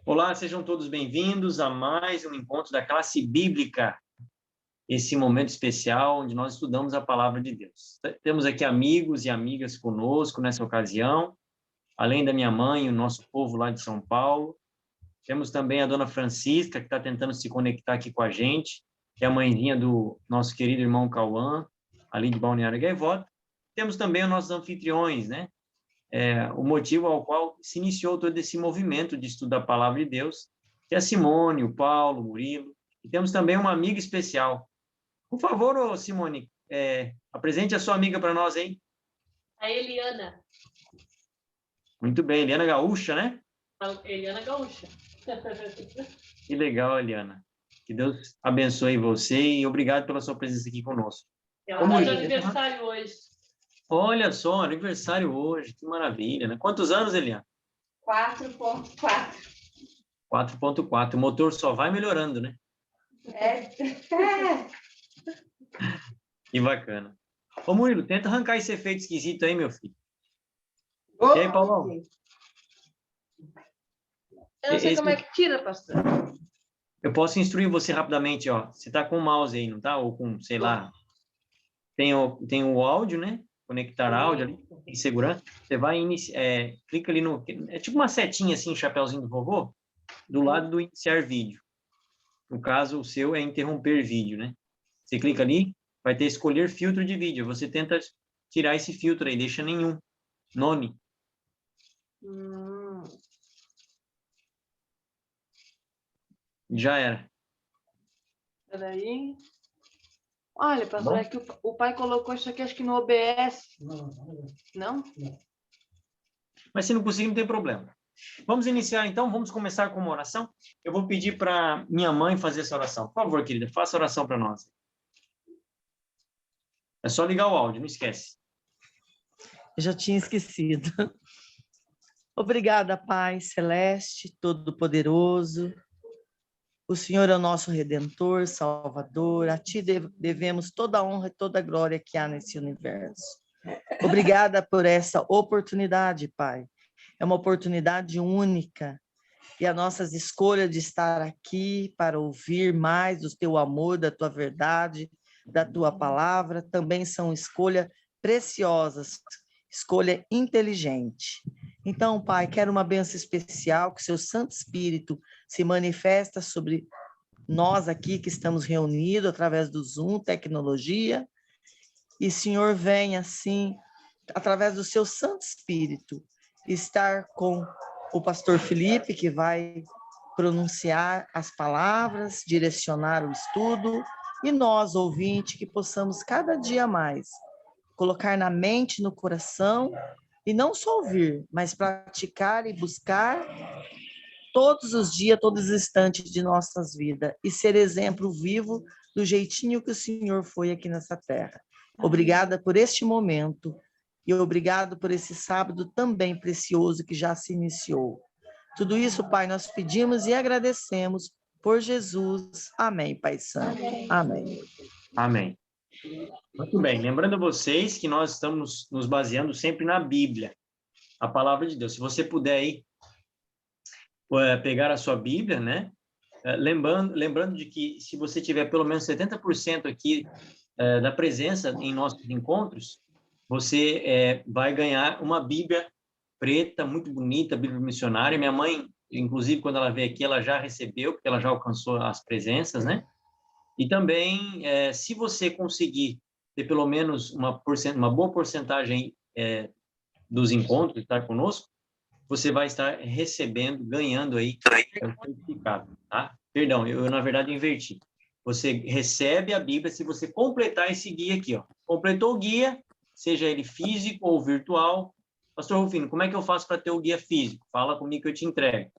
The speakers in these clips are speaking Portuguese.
Olá, sejam todos bem-vindos a mais um encontro da classe bíblica, esse momento especial onde nós estudamos a palavra de Deus. Temos aqui amigos e amigas conosco nessa ocasião, além da minha mãe, o nosso povo lá de São Paulo. Temos também a dona Francisca, que está tentando se conectar aqui com a gente, que é a mãezinha do nosso querido irmão Cauã, ali de Balneário Gaivota. Temos também os nossos anfitriões, né? O motivo ao qual se iniciou todo esse movimento de estudo da palavra de Deus, que é a Simone, o Paulo, o Murilo, e temos também uma amiga especial. Por favor, Simone, apresente a sua amiga para nós, hein? A Eliana. Muito bem, Eliana Gaúcha, né? A Eliana Gaúcha. Que legal, Eliana. Que Deus abençoe você e obrigado pela sua presença aqui conosco. Ela está de aniversário hoje. Olha só, aniversário hoje, que maravilha, né? Quantos anos, Eliana? 4.4. 4.4. O motor só vai melhorando, né? Que bacana. Ô, Murilo, tenta arrancar esse efeito esquisito aí, meu filho. E aí, Paulão? Eu não sei como é que tira, pastor. Eu posso instruir você rapidamente, ó. Você tá com o mouse aí, não tá? Ou com, sei lá. Tem o áudio, né? Conectar áudio ali, em segurança. Você vai clica ali no... É tipo uma setinha assim, um chapéuzinho do vovô, do lado do iniciar vídeo. No caso, o seu é interromper vídeo, né? Você clica ali, vai ter escolher filtro de vídeo. Você tenta tirar esse filtro aí, deixa nenhum. None. Já era. Peraí. Olha, pastor, é que o pai colocou isso aqui, acho que no OBS. Não? Mas se não conseguir, não tem problema. Vamos iniciar, então. Vamos começar com uma oração. Eu vou pedir para minha mãe fazer essa oração. Por favor, querida, faça a oração para nós. É só ligar o áudio, não esquece. Eu já tinha esquecido. Obrigada, Pai Celeste, Todo-Poderoso. O Senhor é o nosso Redentor, Salvador. A Ti devemos toda a honra e toda a glória que há nesse universo. Obrigada por essa oportunidade, Pai. É uma oportunidade única. E as nossas escolhas de estar aqui para ouvir mais do Teu amor, da Tua verdade, da Tua palavra, também são escolhas preciosas, escolha inteligente. Então, Pai, quero uma bênção especial, que Seu Santo Espírito se manifesta sobre nós aqui que estamos reunidos através do Zoom, tecnologia, e Senhor venha, assim, através do Seu Santo Espírito, estar com o pastor Felipe, que vai pronunciar as palavras, direcionar o estudo, e nós, ouvintes, que possamos cada dia mais colocar na mente, no coração, e não só ouvir, mas praticar e buscar todos os dias, todos os instantes de nossas vidas, e ser exemplo vivo do jeitinho que o Senhor foi aqui nessa terra. Obrigada por este momento, e obrigado por esse sábado também precioso que já se iniciou. Tudo isso, Pai, nós pedimos e agradecemos por Jesus. Amém, Pai Santo. Amém. Amém. Muito bem. Lembrando a vocês que nós estamos nos baseando sempre na Bíblia, a palavra de Deus. Se você puder aí pegar a sua Bíblia, né? Lembrando de que se você tiver pelo menos 70% aqui da presença em nossos encontros, você vai ganhar uma Bíblia preta, muito bonita, Bíblia missionária. Minha mãe, inclusive, quando ela veio aqui, ela já recebeu, porque ela já alcançou as presenças, né? E também, se você conseguir ter pelo menos uma boa porcentagem dos encontros, estar conosco, você vai estar recebendo, ganhando aí o certificado, tá? Perdão, eu na verdade inverti. Você recebe a Bíblia se você completar esse guia aqui, ó. Completou o guia, seja ele físico ou virtual. Pastor Rufino, como é que eu faço para ter o guia físico? Fala comigo que eu te entrego.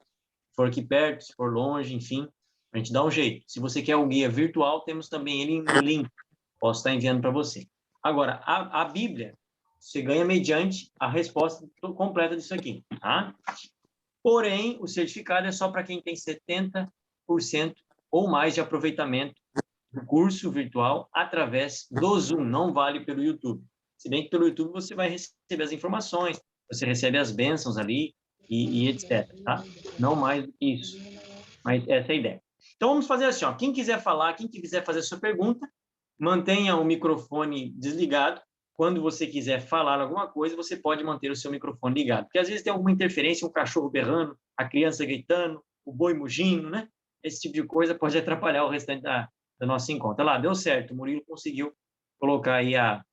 Se for aqui perto, se for longe, enfim, a gente dá um jeito. Se você quer o guia virtual, temos também ele em link. Posso estar enviando para você. Agora, a Bíblia, você ganha mediante a resposta completa disso aqui, tá? Porém, o certificado é só para quem tem 70% ou mais de aproveitamento do curso virtual através do Zoom, não vale pelo YouTube. Se bem que pelo YouTube você vai receber as informações, você recebe as bênçãos ali, e etc, tá? Não mais do que isso, mas essa é a ideia. Então, vamos fazer assim, ó, quem quiser falar, quem quiser fazer a sua pergunta, mantenha o microfone desligado. Quando você quiser falar alguma coisa, você pode manter o seu microfone ligado, porque às vezes tem alguma interferência, um cachorro berrando, a criança gritando, o boi mugindo, né? Esse tipo de coisa pode atrapalhar o restante da nossa encontro. Olha lá, deu certo, o Murilo conseguiu colocar aí a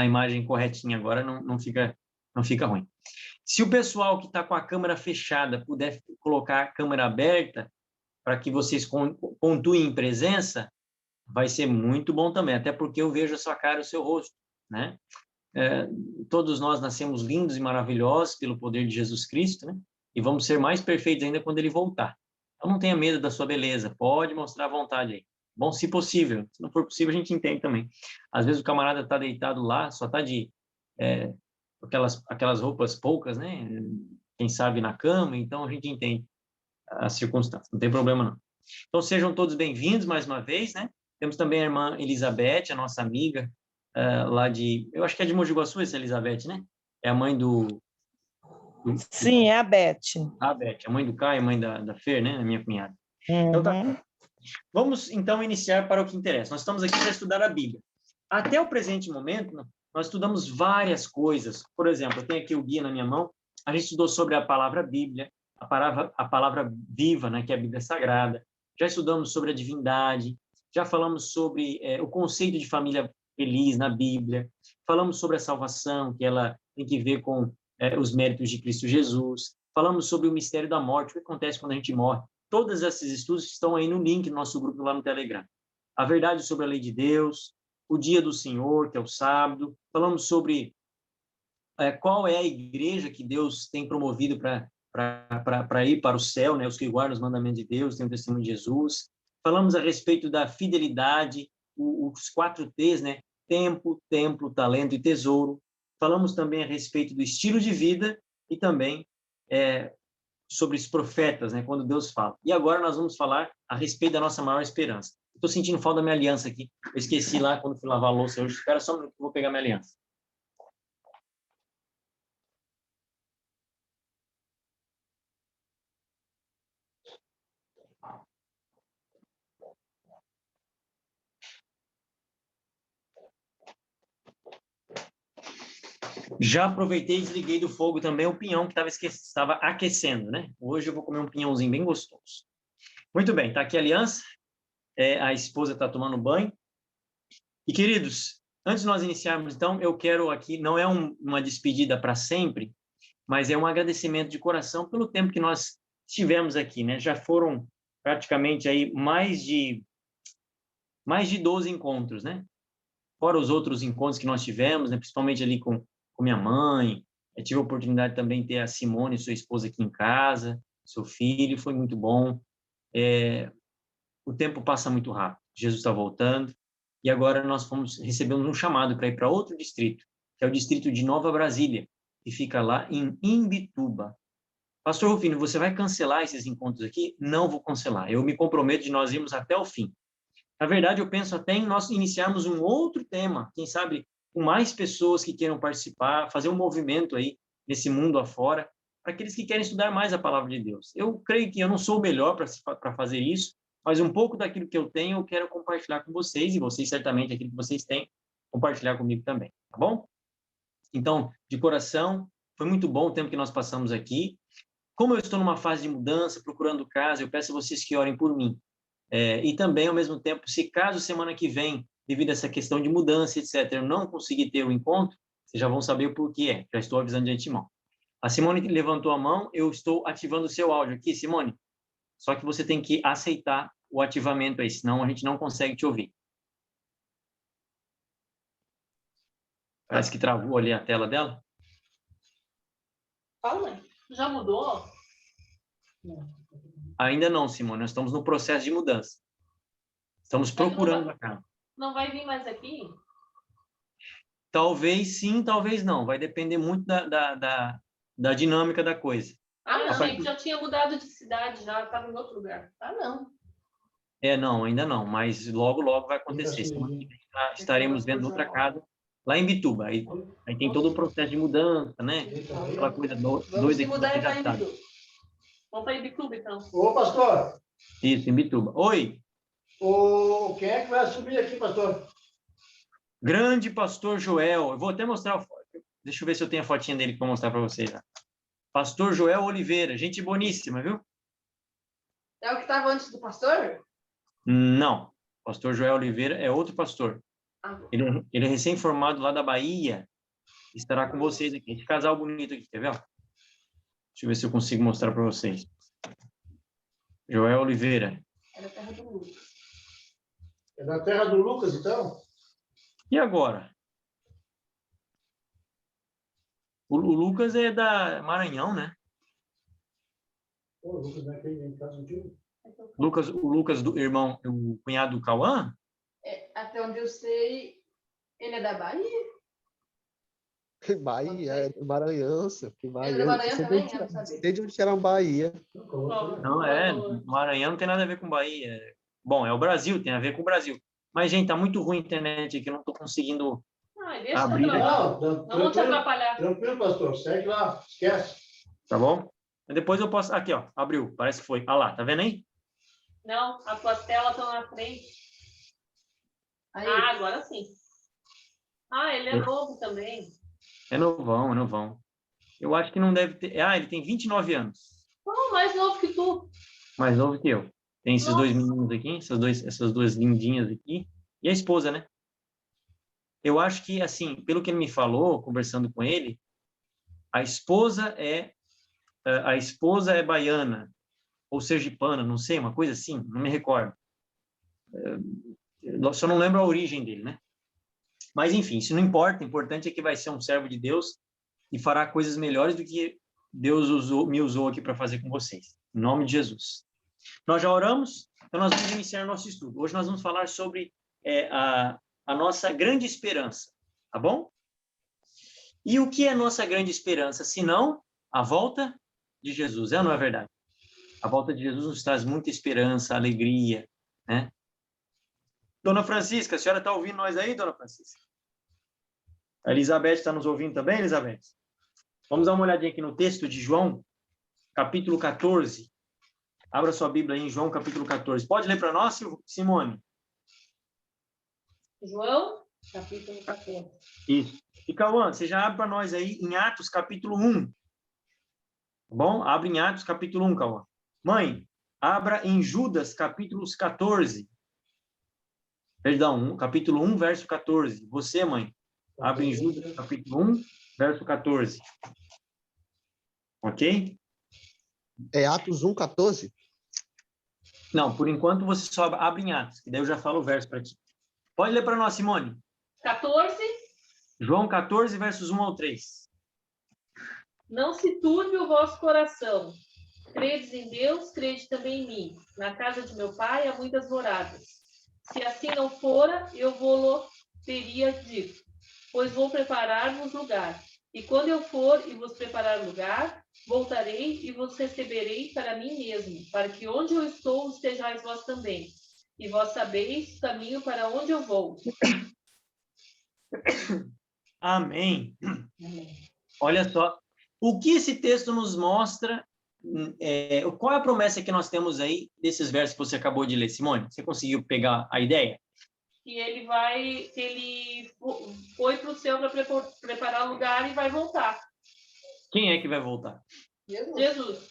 imagem corretinha agora, não fica ruim. Se o pessoal que está com a câmera fechada puder colocar a câmera aberta, para que vocês pontuem em presença, vai ser muito bom também, até porque eu vejo a sua cara e o seu rosto, né? Todos nós nascemos lindos e maravilhosos pelo poder de Jesus Cristo, né? E vamos ser mais perfeitos ainda quando ele voltar. Então, não tenha medo da sua beleza, pode mostrar à vontade aí. Bom, se possível. Se não for possível, a gente entende também. Às vezes o camarada está deitado lá, só está de aquelas roupas poucas, né? Quem sabe na cama, então a gente entende as circunstâncias, não tem problema não. Então, sejam todos bem-vindos mais uma vez, né? Temos também a irmã Elizabeth, a nossa amiga, lá eu acho que é de Mogi Guaçu, essa Elizabeth, né? É a mãe Sim, é a Beth. A Beth, a mãe do Caio, a mãe da Fer, né? A minha cunhada. Uhum. Então, tá. Vamos, então, iniciar para o que interessa. Nós estamos aqui para estudar a Bíblia. Até o presente momento, nós estudamos várias coisas. Por exemplo, eu tenho aqui o guia na minha mão. A gente estudou sobre a palavra Bíblia, a palavra viva, né, que é a Bíblia Sagrada. Já estudamos sobre a divindade, já falamos sobre o conceito de família feliz na Bíblia, falamos sobre a salvação, que ela tem que ver com os méritos de Cristo Jesus, falamos sobre o mistério da morte, o que acontece quando a gente morre. Todos esses estudos estão aí no link do nosso grupo lá no Telegram. A verdade sobre a lei de Deus, o dia do Senhor, que é o sábado. Falamos sobre qual é a igreja que Deus tem promovido para ir para o céu, né? Os que guardam os mandamentos de Deus, têm o testemunho de Jesus. Falamos a respeito da fidelidade, os 4 T's, né? Tempo, templo, talento e tesouro. Falamos também a respeito do estilo de vida e também sobre os profetas, né? Quando Deus fala. E agora nós vamos falar a respeito da nossa maior esperança. Estou sentindo falta da minha aliança aqui. Eu esqueci lá quando fui lavar a louça hoje. Espera só um minuto que eu vou pegar minha aliança. Já aproveitei e desliguei do fogo também o pinhão que estava aquecendo, né? Hoje eu vou comer um pinhãozinho bem gostoso. Muito bem, tá aqui a aliança. A esposa está tomando banho. E, queridos, antes de nós iniciarmos, então, eu quero aqui, não é uma despedida para sempre, mas é um agradecimento de coração pelo tempo que nós estivemos aqui, né? Já foram praticamente aí mais de 12 encontros, né? Fora os outros encontros que nós tivemos, né? Principalmente ali com minha mãe. Eu tive a oportunidade também de ter a Simone, sua esposa, aqui em casa, seu filho, foi muito bom. O tempo passa muito rápido. Jesus está voltando. E agora nós recebemos um chamado para ir para outro distrito, que é o distrito de Nova Brasília, que fica lá em Imbituba. Pastor Rufino, você vai cancelar esses encontros aqui? Não vou cancelar. Eu me comprometo de nós irmos até o fim. Na verdade, eu penso até em nós iniciarmos um outro tema, quem sabe com mais pessoas que queiram participar, fazer um movimento aí nesse mundo afora, para aqueles que querem estudar mais a palavra de Deus. Eu creio que eu não sou o melhor para fazer isso, mas um pouco daquilo que eu tenho eu quero compartilhar com vocês, e vocês certamente aquilo que vocês têm, compartilhar comigo também, tá bom? Então, de coração, foi muito bom o tempo que nós passamos aqui. Como eu estou numa fase de mudança, procurando casa, eu peço a vocês que orem por mim. E também, ao mesmo tempo, se caso semana que vem, devido a essa questão de mudança, etc., eu não conseguir ter o encontro, vocês já vão saber o porquê, já estou avisando de antemão. A Simone levantou a mão, eu estou ativando o seu áudio aqui, Simone. Só que você tem que aceitar o ativamento aí, senão a gente não consegue te ouvir. Parece que travou ali a tela dela. Fala, mãe. Já mudou? Ainda não, Simone, nós estamos no processo de mudança. Estamos procurando a casa. Não vai vir mais aqui? Talvez sim, talvez não. Vai depender muito da dinâmica da coisa. Ah, achei que já tinha mudado de cidade, já estava em outro lugar. Ah, não. Não, ainda não, mas logo vai acontecer. Estaremos vendo outra casa lá em Bituba. Aí tem todo o processo de mudança, né? Aquela coisa Vamos doida se que mudar você e já vai em sabe. Bituba. Vamos para Ibituba, então. Ô, pastor, Isso, em Bituba. Oi, quem é que vai assumir aqui, pastor? grande pastor Joel. Eu vou até mostrar a foto. Deixa eu ver se eu tenho a fotinha dele que eu vou mostrar para vocês. Lá. Pastor Joel Oliveira, gente boníssima, viu? É o que estava antes do pastor? Não, pastor Joel Oliveira é outro pastor. Ah, Ele é recém-formado lá da Bahia. Estará com vocês aqui. Esse casal bonito aqui, quer ver? Ó? Deixa eu ver se eu consigo mostrar para vocês. Joel Oliveira. é da terra do Lucas. É da terra do Lucas, então? E agora? O Lucas é da Maranhão, né? Ô, o Lucas não é aquele em casa antigo? O Lucas do irmão, o cunhado do Cauã? Até onde eu sei, ele é da Bahia? Bahia, é Maranhão, senhor. Que Ele é Bahia. da Maranhão Sei também? de Eu não onde- sabia. sei de onde era Bahia. Não, Maranhão não tem nada a ver com Bahia. Bom, é o Brasil, tem a ver com o Brasil. Mas, gente, tá muito ruim a internet aqui, eu não tô conseguindo Ai, deixa abrir eu aqui, Não, Não vamos te tranquilo, atrapalhar. tranquilo, pastor. Segue lá, esquece. tá bom? Depois eu posso... Aqui, ó, abriu, parece que foi. Ah lá, tá vendo aí? Não, as tuas telas estão na frente. Aí, Ah, agora sim. Ah, ele é novo também. É novão, é novão. Eu acho que não deve ter... Ah, ele tem 29 anos. Oh, mais novo que tu. Mais novo que eu. Tem esses dois Nossa. meninos aqui, essas duas lindinhas aqui. E a esposa, né? Eu acho que, assim, pelo que ele me falou, conversando com ele, a esposa é baiana, ou sergipana, não sei, uma coisa assim, não me recordo. Eu só não lembro a origem dele, né? Mas, enfim, isso não importa. O importante é que vai ser um servo de Deus e fará coisas melhores do que Deus me usou aqui para fazer com vocês. Em nome de Jesus. Nós já oramos, então nós vamos iniciar nosso estudo. Hoje nós vamos falar sobre a nossa grande esperança, tá bom? E o que é nossa grande esperança, se não a volta de Jesus, é ou não é verdade? A volta de Jesus nos traz muita esperança, alegria, né? Dona Francisca, a senhora está ouvindo nós aí, Dona Francisca? A Elizabeth está nos ouvindo também, Elizabeth? Vamos dar uma olhadinha aqui no texto de João, capítulo 14. Abra sua Bíblia aí em João, capítulo 14. Pode ler para nós, Simone? João, capítulo 14. Isso. E, Cauã, você já abre para nós aí em Atos, capítulo 1. Tá bom? Abre em Atos, capítulo 1, Cauã. Mãe, abra em Judas, capítulos 14. Perdão, capítulo 1, verso 14. Você, mãe, abre em Judas, capítulo 1, verso 14. Ok? É Atos 1:14? Não, por enquanto você só abre em Atos, que daí eu já falo o verso para ti. Pode ler para nós, Simone. 14. João 14, versos 1 ao 3. Não se turbe o vosso coração. Credes em Deus, crede também em mim. Na casa de meu pai há muitas moradas. Se assim não fora, eu vou-lo teria dito, pois vou preparar-vos lugar. E quando eu for e vos preparar lugar, voltarei e vos receberei para mim mesmo, para que onde eu estou estejais vós também. E vós sabeis o caminho para onde eu vou. Amém. Olha só, o que esse texto nos mostra, qual é a promessa que nós temos aí desses versos que você acabou de ler, Simone? Você conseguiu pegar a ideia? E ele foi para o céu para preparar lugar e vai voltar. Quem é que vai voltar? Jesus.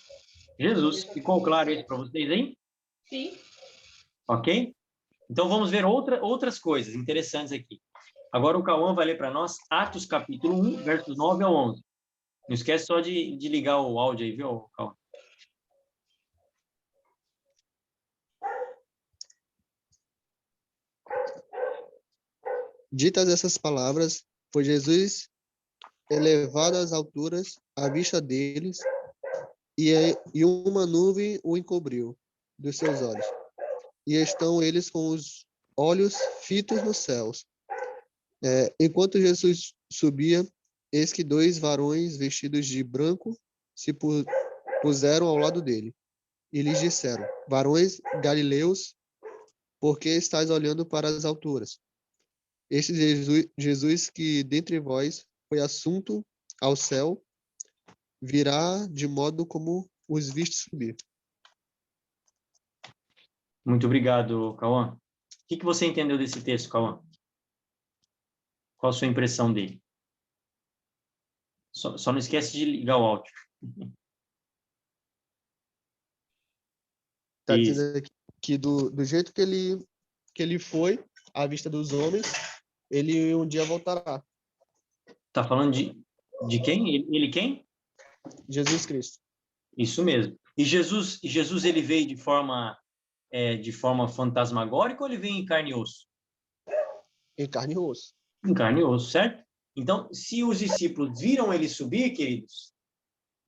Jesus. Ficou claro isso para vocês aí? Sim. Ok? Então vamos ver outras coisas interessantes aqui. Agora o Cauã vai ler para nós Atos capítulo 1, versos 9 ao 11. Não esquece só de ligar o áudio aí, viu, Cauã? Ditas essas palavras, foi Jesus elevado às alturas à vista deles, e uma nuvem o encobriu dos seus olhos. E estão eles com os olhos fitos nos céus. Enquanto Jesus subia, eis que 2 varões vestidos de branco se puseram ao lado dele. E lhes disseram: Varões galileus, por que estáis olhando para as alturas? Esse Jesus que dentre vós foi assunto ao céu, virá de modo como os viste subir. Muito obrigado, Cauã. O que você entendeu desse texto, Cauã? Qual a sua impressão dele? Só não esquece de ligar o áudio. Está Isso. dizendo aqui que do jeito que ele foi, à vista dos homens, ele um dia voltará. Tá falando de quem? Ele quem? Jesus Cristo. Isso mesmo. E Jesus ele veio de forma fantasmagórica ou ele veio em carne e osso? Em carne e osso. Em carne e osso, certo? Então, se os discípulos viram ele subir, queridos,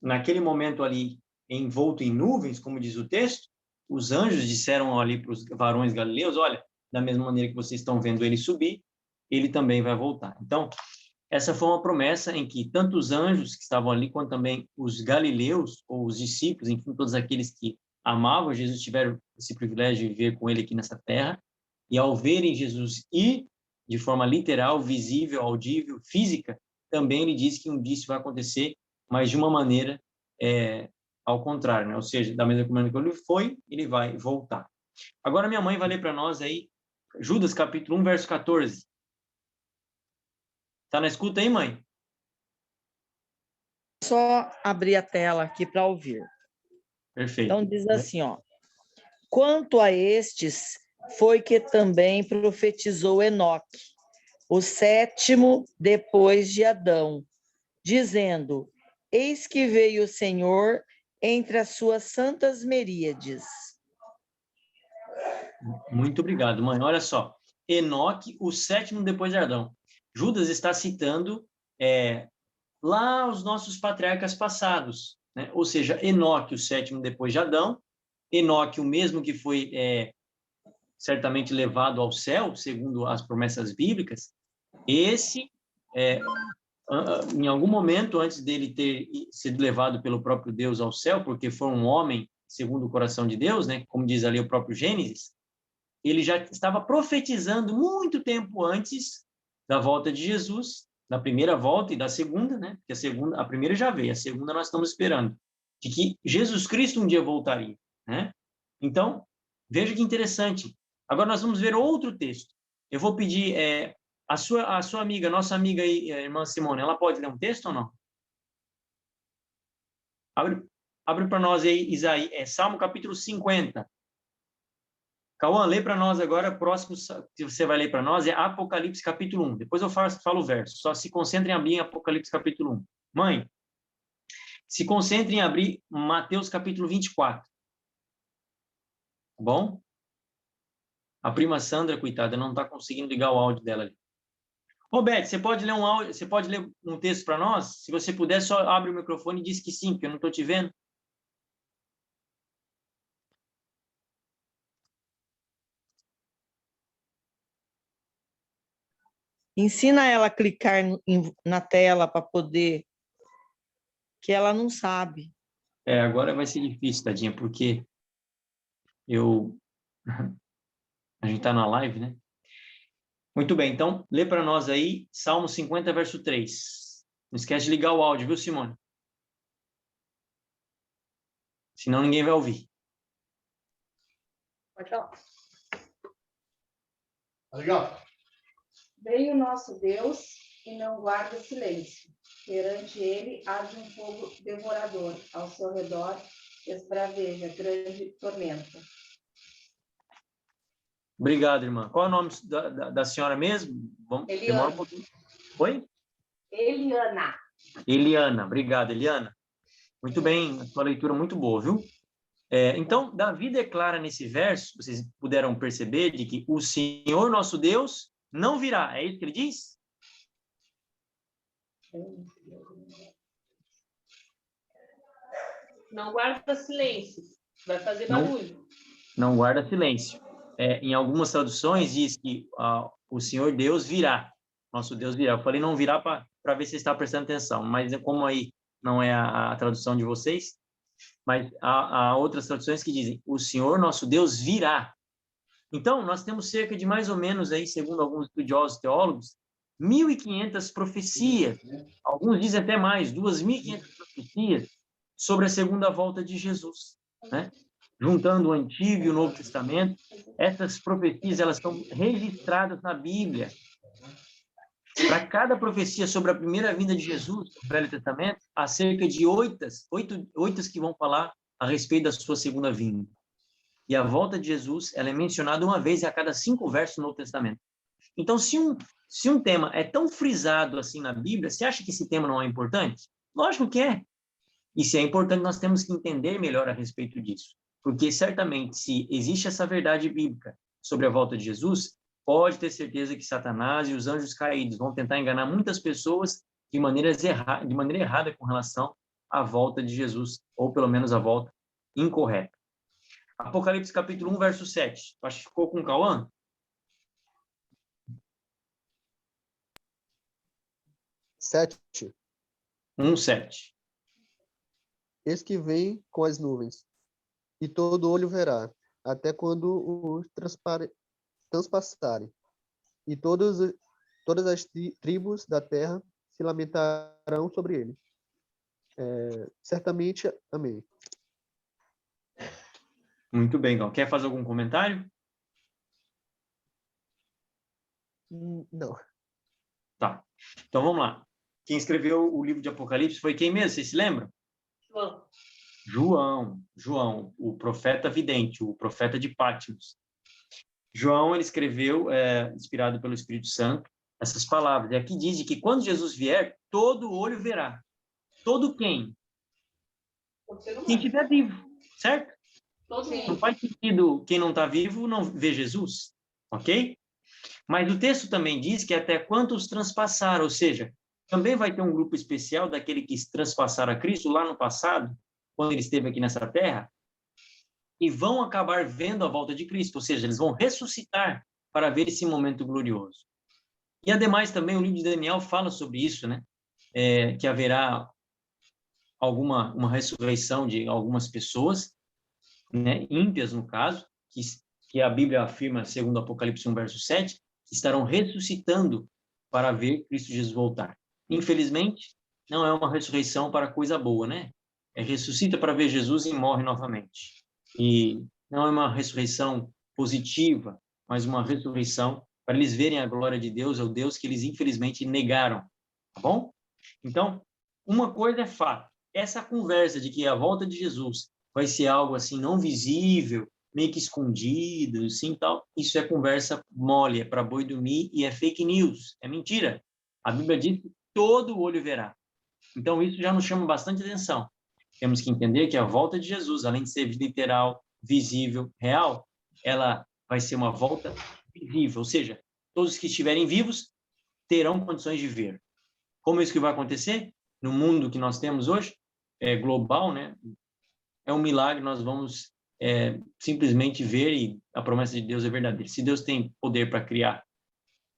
naquele momento ali, envolto em nuvens, como diz o texto, os anjos disseram ali para os varões galileus, olha, da mesma maneira que vocês estão vendo ele subir, ele também vai voltar. Então, essa foi uma promessa em que tanto os anjos que estavam ali, quanto também os galileus, ou os discípulos, enfim, todos aqueles que amavam Jesus, tiveram esse privilégio de viver com ele aqui nessa terra, e ao verem Jesus ir, de forma literal, visível, audível, física, também ele diz que um dia isso vai acontecer, mas de uma maneira ao contrário, né? Ou seja, da mesma maneira que ele foi, ele vai voltar. Agora minha mãe vai ler para nós aí, Judas capítulo 1, verso 14. Tá na escuta aí, mãe? Só abrir a tela aqui para ouvir. Perfeito. Então diz assim, ó: quanto a estes, foi que também profetizou Enoque, o sétimo depois de Adão, dizendo: eis que veio o Senhor entre as suas santas miríades. Muito obrigado, mãe. Olha só, Enoque, o sétimo depois de Adão. Judas está citando lá os nossos patriarcas passados, né? Ou seja, Enoque, o sétimo depois de Adão, Enoque, o mesmo que foi certamente levado ao céu, segundo as promessas bíblicas, esse, em algum momento antes dele ter sido levado pelo próprio Deus ao céu, porque foi um homem segundo o coração de Deus, né? Como diz ali o próprio Gênesis, ele já estava profetizando muito tempo antes da volta de Jesus, da primeira volta e da segunda, né? Porque a primeira já veio, a segunda nós estamos esperando, de que Jesus Cristo um dia voltaria, né? Então, veja que interessante. Agora nós vamos ver outro texto. Eu vou pedir a sua amiga, nossa amiga aí, a irmã Simone, ela pode ler um texto ou não? Abre para nós aí, Salmo capítulo 50. Cauã, lê para nós agora, o próximo que você vai ler para nós é Apocalipse capítulo 1. Depois eu falo o verso. Só se concentrem em abrir Apocalipse capítulo 1. Mãe, se concentrem em abrir Mateus capítulo 24. Tá bom? A prima Sandra, coitada, não está conseguindo ligar o áudio dela ali. Roberto, você pode ler você pode ler um texto para nós? Se você puder, só abre o microfone e diz que sim, porque eu não estou te vendo. Ensina ela a clicar na tela para poder, que ela não sabe. Agora vai ser difícil, tadinha, porque a gente está na live, né? Muito bem, então, lê para nós aí, Salmo 50, verso 3. Não esquece de ligar o áudio, viu, Simone? Senão ninguém vai ouvir. Pode falar. Legal. Veio o nosso Deus e não guarda silêncio. Perante ele arde um fogo devorador. Ao seu redor esbraveja grande tormenta. Obrigado, irmã. Qual é o nome da senhora mesmo? Demora um pouquinho. Oi? Eliana. Eliana. Obrigado, Eliana. Muito bem, a sua leitura é muito boa, viu? Então, Davi declara nesse verso, vocês puderam perceber, de que o Senhor nosso Deus não virá. É isso que ele diz? Não guarda silêncio, vai fazer barulho. Não guarda silêncio. Em algumas traduções diz que o Senhor Deus virá. Nosso Deus virá. Eu falei não virá para ver se você está prestando atenção, mas como aí não é a tradução de vocês, mas há outras traduções que dizem o Senhor nosso Deus virá. Então, nós temos cerca de mais ou menos, aí, segundo alguns estudiosos teólogos, 1.500 profecias, alguns dizem até mais, 2.500 profecias sobre a segunda volta de Jesus, né? Juntando o Antigo e o Novo Testamento, essas profecias, elas estão registradas na Bíblia. Para cada profecia sobre a primeira vinda de Jesus, no Velho Testamento, há cerca de oito que vão falar a respeito da sua segunda vinda. E a volta de Jesus, ela é mencionada uma vez a cada 5 versos no Novo Testamento. Então, se um tema é tão frisado assim na Bíblia, você acha que esse tema não é importante? Lógico que é. E se é importante, nós temos que entender melhor a respeito disso. Porque, certamente, se existe essa verdade bíblica sobre a volta de Jesus, pode ter certeza que Satanás e os anjos caídos vão tentar enganar muitas pessoas de maneira errada com relação à volta de Jesus, ou pelo menos a volta incorreta. Apocalipse capítulo 1, verso 7. Acho que ficou com o Cauã? 7. 1:7. Eis que vem com as nuvens, e todo olho verá, até quando os transpassarem. E todas as tribos da terra se lamentarão sobre ele. Certamente, amém. Muito bem, Gal. Quer fazer algum comentário? Não. Tá. Então, vamos lá. Quem escreveu o livro de Apocalipse foi quem mesmo? Vocês se lembram? João, o profeta vidente, o profeta de Patmos. João, ele escreveu, inspirado pelo Espírito Santo, essas palavras. E aqui diz que quando Jesus vier, todo olho verá. Todo quem? Quem estiver vivo, certo? Não faz sentido quem não está vivo não ver Jesus, ok? Mas o texto também diz que até quantos transpassaram, ou seja, também vai ter um grupo especial daquele que transpassaram a Cristo lá no passado, quando ele esteve aqui nessa terra, e vão acabar vendo a volta de Cristo, ou seja, eles vão ressuscitar para ver esse momento glorioso. E, ademais, também o livro de Daniel fala sobre isso, né? Que haverá uma ressurreição de algumas pessoas, né? Ímpias, no caso, que a Bíblia afirma, segundo Apocalipse 1, verso 7, que estarão ressuscitando para ver Cristo Jesus voltar. Infelizmente, não é uma ressurreição para coisa boa, né? Ressuscita para ver Jesus e morre novamente. E não é uma ressurreição positiva, mas uma ressurreição para eles verem a glória de Deus, é o Deus que eles infelizmente negaram, tá bom? Então, uma coisa é fato, essa conversa de que a volta de Jesus vai ser algo assim não visível, meio que escondido, assim, tal, isso é conversa mole, é para boi dormir e é fake news, é mentira. A Bíblia diz que todo olho verá. Então, isso já nos chama bastante atenção. Temos que entender que a volta de Jesus, além de ser literal, visível, real, ela vai ser uma volta visível, ou seja, todos que estiverem vivos terão condições de ver. Como é isso que vai acontecer? No mundo que nós temos hoje, global, né? É um milagre, nós vamos simplesmente ver e a promessa de Deus é verdadeira. Se Deus tem poder para criar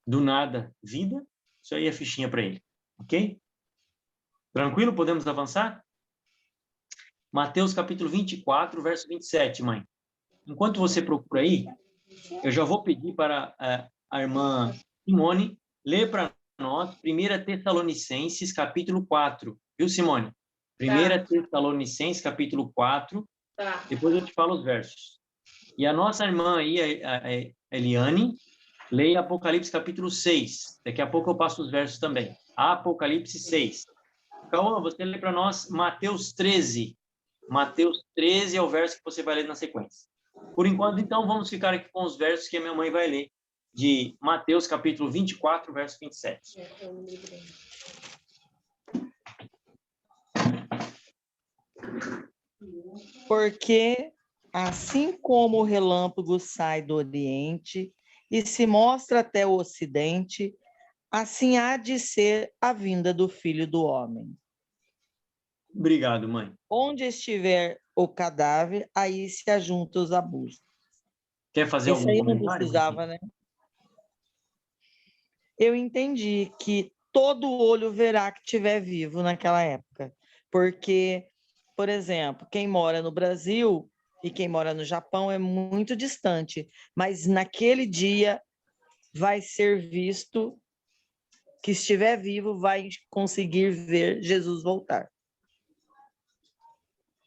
do nada vida, isso aí é fichinha para ele, ok? Tranquilo? Podemos avançar? Mateus capítulo 24, verso 27, mãe. Enquanto você procura aí, eu já vou pedir para a irmã Simone ler para nós 1 Tessalonicenses capítulo 4. Viu, Simone? 1 Tessalonicenses capítulo 4. Tá. Depois eu te falo os versos. E a nossa irmã aí, a Eliane, leia Apocalipse capítulo 6. Daqui a pouco eu passo os versos também. Apocalipse 6. Cauã, você lê para nós Mateus 13. Mateus 13 é o verso que você vai ler na sequência. Por enquanto, então, vamos ficar aqui com os versos que a minha mãe vai ler, de Mateus capítulo 24, verso 27. Porque, assim como o relâmpago sai do Oriente e se mostra até o Ocidente, assim há de ser a vinda do Filho do Homem. Obrigado, mãe. Onde estiver o cadáver, aí se ajuntam os abusos. Quer fazer Esse algum aí não comentário? precisava, né? Eu entendi que todo olho verá que estiver vivo naquela época. Porque, por exemplo, quem mora no Brasil E quem mora no Japão é muito distante, mas naquele dia vai ser visto, que estiver vivo vai conseguir ver Jesus voltar.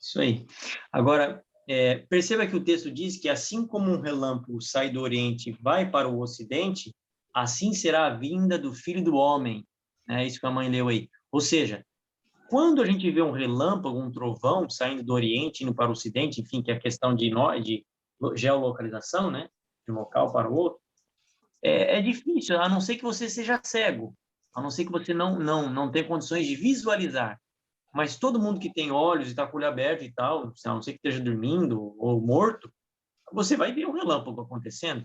Isso aí. Agora, perceba que o texto diz que assim como um relâmpago sai do Oriente e vai para o Ocidente, assim será a vinda do Filho do Homem. É isso que a mãe leu aí. Ou seja, quando a gente vê um relâmpago, um trovão saindo do Oriente indo para o Ocidente, enfim, que é a questão de geolocalização, né, de um local para o outro, é difícil, a não ser que você seja cego, a não ser que você não tenha condições de visualizar. Mas todo mundo que tem olhos e está com o olho aberto e tal, a não ser que esteja dormindo ou morto, você vai ver um relâmpago acontecendo.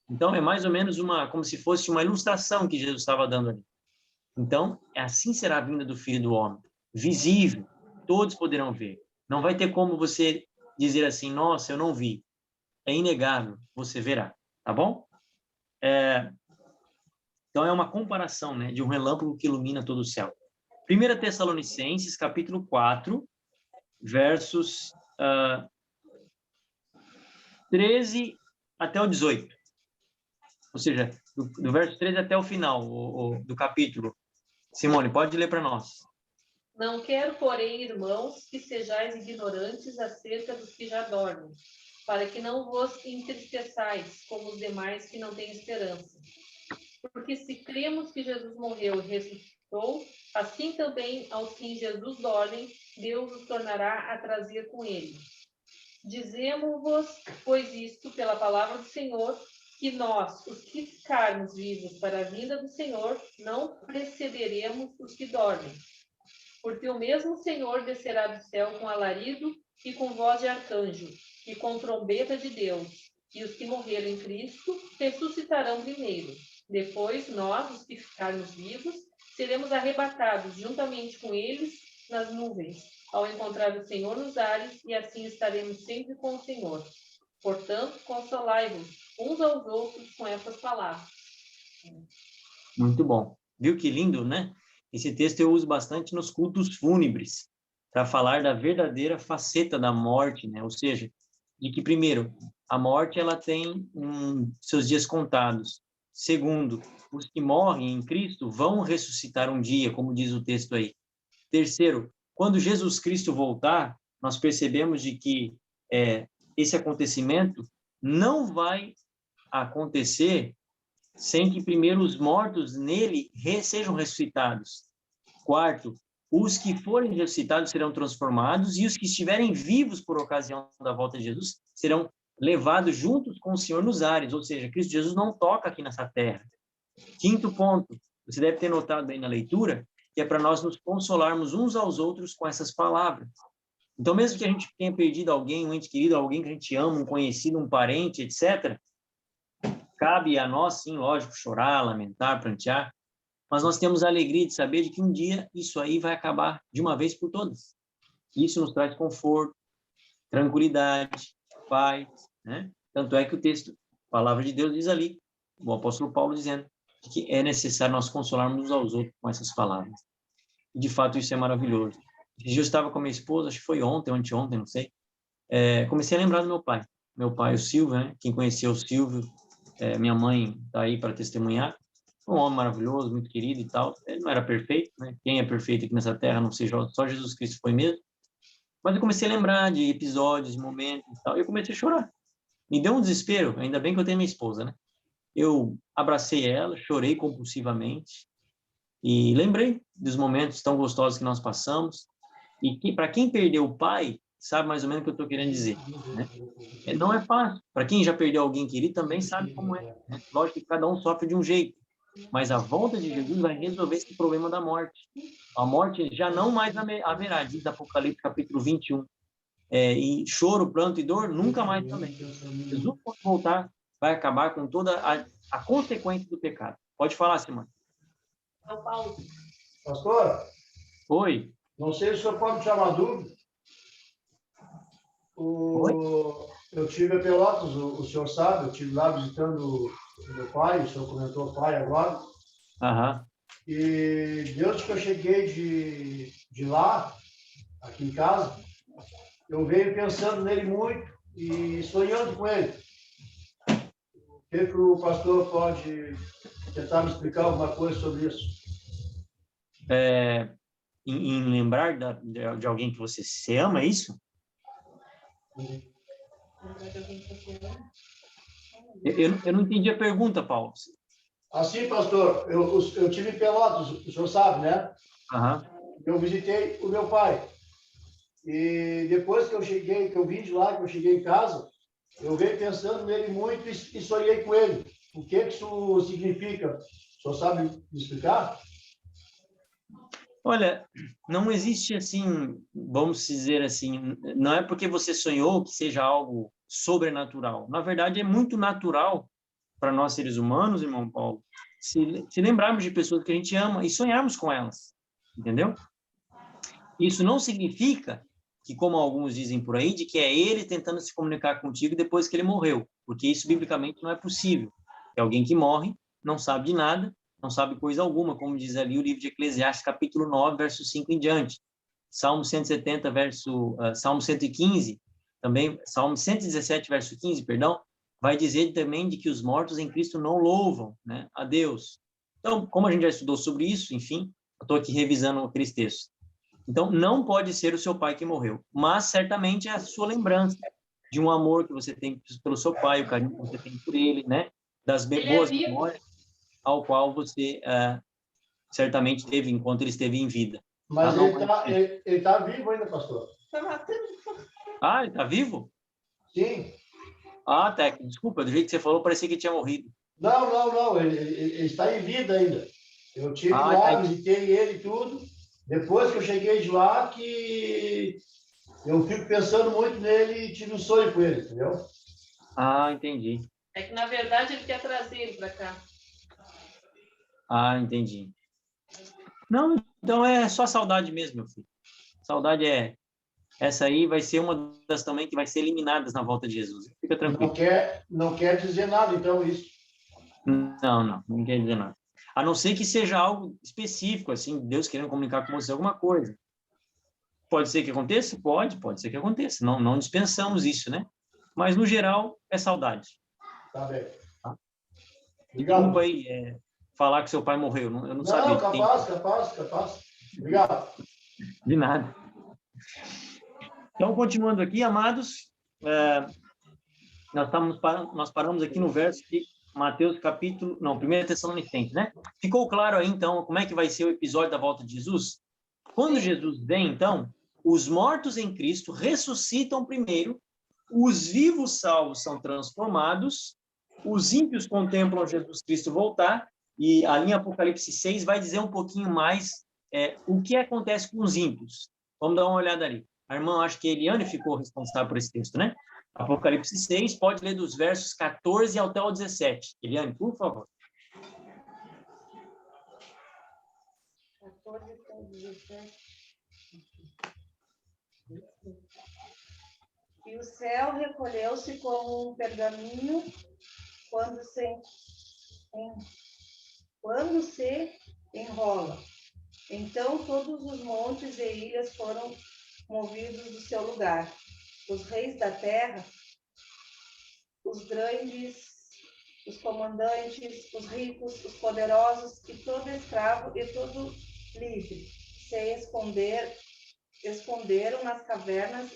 Então, é mais ou menos como se fosse uma ilustração que Jesus estava dando ali. Então, assim será a vinda do Filho do Homem. Visível, todos poderão ver. Não vai ter como você dizer assim, nossa, eu não vi. É inegável, você verá, tá bom? Então, é uma comparação, né, de um relâmpago que ilumina todo o céu. 1 Tessalonicenses, capítulo 4, versos 13 até o 18. Ou seja, do verso 13 até o final do capítulo. Simone, pode ler para nós. Não quero, porém, irmãos, que sejais ignorantes acerca dos que já dormem, para que não vos entristeçais como os demais que não têm esperança. Porque se cremos que Jesus morreu e ressuscitou, assim também aos que em Jesus dormem, Deus os tornará a trazer com ele. Dizemos-vos, pois isto, pela palavra do Senhor, que nós, os que ficarmos vivos para a vinda do Senhor, não precederemos os que dormem. Porque o mesmo Senhor descerá do céu com alarido e com voz de arcanjo, e com trombeta de Deus, e os que morreram em Cristo ressuscitarão primeiro. Depois, nós, os que ficarmos vivos, seremos arrebatados juntamente com eles nas nuvens, ao encontrar o Senhor nos ares, e assim estaremos sempre com o Senhor. Portanto, consolai-vos uns aos outros com essas palavras. Muito bom. Viu que lindo, né? Esse texto eu uso bastante nos cultos fúnebres, para falar da verdadeira faceta da morte, né? Ou seja, de que, primeiro, a morte ela tem seus dias contados. Segundo, os que morrem em Cristo vão ressuscitar um dia, como diz o texto aí. Terceiro, quando Jesus Cristo voltar, nós percebemos de que esse acontecimento não vai acontecer sem que primeiro os mortos nele sejam ressuscitados. Quarto, os que forem ressuscitados serão transformados e os que estiverem vivos por ocasião da volta de Jesus serão levados juntos com o Senhor nos ares, ou seja, Cristo Jesus não toca aqui nessa terra. Quinto ponto, você deve ter notado aí na leitura, que é para nós nos consolarmos uns aos outros com essas palavras. Então, mesmo que a gente tenha perdido alguém, um ente querido, alguém que a gente ama, um conhecido, um parente, etc., cabe a nós, sim, lógico, chorar, lamentar, prantear, mas nós temos a alegria de saber de que um dia isso aí vai acabar de uma vez por todas. Isso nos traz conforto, tranquilidade, paz, né? Tanto é que o texto, a palavra de Deus diz ali, o apóstolo Paulo dizendo que é necessário nós consolarmos uns aos outros com essas palavras. E, de fato, isso é maravilhoso. Eu estava com a minha esposa, acho que foi ontem ou anteontem, não sei, comecei a lembrar do meu pai. Meu pai, o Silvio, né? Quem conheceu o Silvio, minha mãe está aí para testemunhar, um homem maravilhoso, muito querido e tal. Ele não era perfeito, né? Quem é perfeito aqui nessa terra, não seja só Jesus Cristo foi mesmo. Mas eu comecei a lembrar de episódios, de momentos e tal, e eu comecei a chorar. Me deu um desespero, ainda bem que eu tenho minha esposa, né? Eu abracei ela, chorei compulsivamente e lembrei dos momentos tão gostosos que nós passamos. E para quem perdeu o pai, sabe mais ou menos o que eu estou querendo dizer, né? Não é fácil. Para quem já perdeu alguém querido, também sabe como é, né? Lógico que cada um sofre de um jeito, mas a volta de Jesus vai resolver esse problema da morte. A morte já não mais haverá, diz Apocalipse capítulo 21. E choro, pranto e dor, nunca mais também. Jesus, quando voltar, vai acabar com toda a consequência do pecado. Pode falar, Simone. Pastor, Oi. não sei se o senhor pode me chamar dúvida. Eu tive a Pelotas, o senhor sabe, eu estive lá visitando o meu pai, o senhor comentou o pai agora. Aham. E desde que eu cheguei de lá, aqui em casa, eu venho pensando nele muito, e sonhando com ele. O que o pastor pode tentar me explicar alguma coisa sobre isso? Em lembrar de alguém que você se ama, é isso? Eu não entendi a pergunta, Paulo. Assim, pastor, eu tive em Pelotas, o senhor sabe, né? Aham. Eu visitei o meu pai. E depois que eu vim de lá, que eu cheguei em casa, eu venho pensando nele muito e sonhei com ele. O que isso significa? O senhor sabe me explicar? Olha, não existe assim, vamos dizer assim, não é porque você sonhou que seja algo sobrenatural. Na verdade, é muito natural para nós seres humanos, irmão Paulo, se lembrarmos de pessoas que a gente ama e sonharmos com elas, entendeu? Isso não significa que, como alguns dizem por aí, de que é ele tentando se comunicar contigo depois que ele morreu, porque isso biblicamente não é possível. É alguém que morre, não sabe de nada, não sabe coisa alguma, como diz ali o livro de Eclesiastes, capítulo 9, verso 5 em diante. Salmo 170, Salmo 115, também, Salmo 117, verso 15, perdão, vai dizer também de que os mortos em Cristo não louvam, né, a Deus. Então, como a gente já estudou sobre isso, enfim, eu estou aqui revisando aqueles textos. Então, não pode ser o seu pai que morreu, mas certamente é a sua lembrança de um amor que você tem pelo seu pai, o carinho que você tem por ele, né? Das boas memórias ao qual você certamente teve enquanto ele esteve em vida. Mas ele tá vivo ainda, pastor. Ah, ele está vivo? Sim. Ah, tá. Desculpa, do jeito que você falou, parecia que ele tinha morrido. Não. Ele está em vida ainda. Eu tive lá, visitei ele e tudo. Depois que eu cheguei de lá, que eu fico pensando muito nele e tive um sonho com ele, entendeu? Ah, entendi. É que, na verdade, ele quer trazer ele para cá. Ah, entendi. Não, então é só saudade mesmo, meu filho. Saudade é... Essa aí vai ser uma das também que vai ser eliminadas na volta de Jesus. Fica tranquilo. Não quer dizer nada, então, isso. Não quer dizer nada. A não ser que seja algo específico, assim, Deus querendo comunicar com você alguma coisa. Pode ser que aconteça? Pode ser que aconteça. Não dispensamos isso, né? Mas, no geral, é saudade. Tá bem. Tá? Obrigado. Desculpa aí, falar que seu pai morreu. Eu não sabia. Capaz. Obrigado. De nada. Então, continuando aqui, amados, nós paramos aqui no verso de Mateus capítulo... Não, 1 Tessalonicenses, né? Ficou claro aí, então, como é que vai ser o episódio da volta de Jesus? Quando Jesus vem, então, os mortos em Cristo ressuscitam primeiro, os vivos salvos são transformados, os ímpios contemplam Jesus Cristo voltar, e ali em Apocalipse 6 vai dizer um pouquinho mais o que acontece com os ímpios. Vamos dar uma olhada ali. A irmã, acho que a Eliane ficou responsável por esse texto, né? Apocalipse 6, pode ler dos versos 14 até o 17. Eliane, por favor. 14 até o 17. E o céu recolheu-se como um pergaminho quando se enrola. Então todos os montes e ilhas foram movidos do seu lugar. Os reis da terra, os grandes, os comandantes, os ricos, os poderosos, e todo escravo e todo livre, se esconderam nas cavernas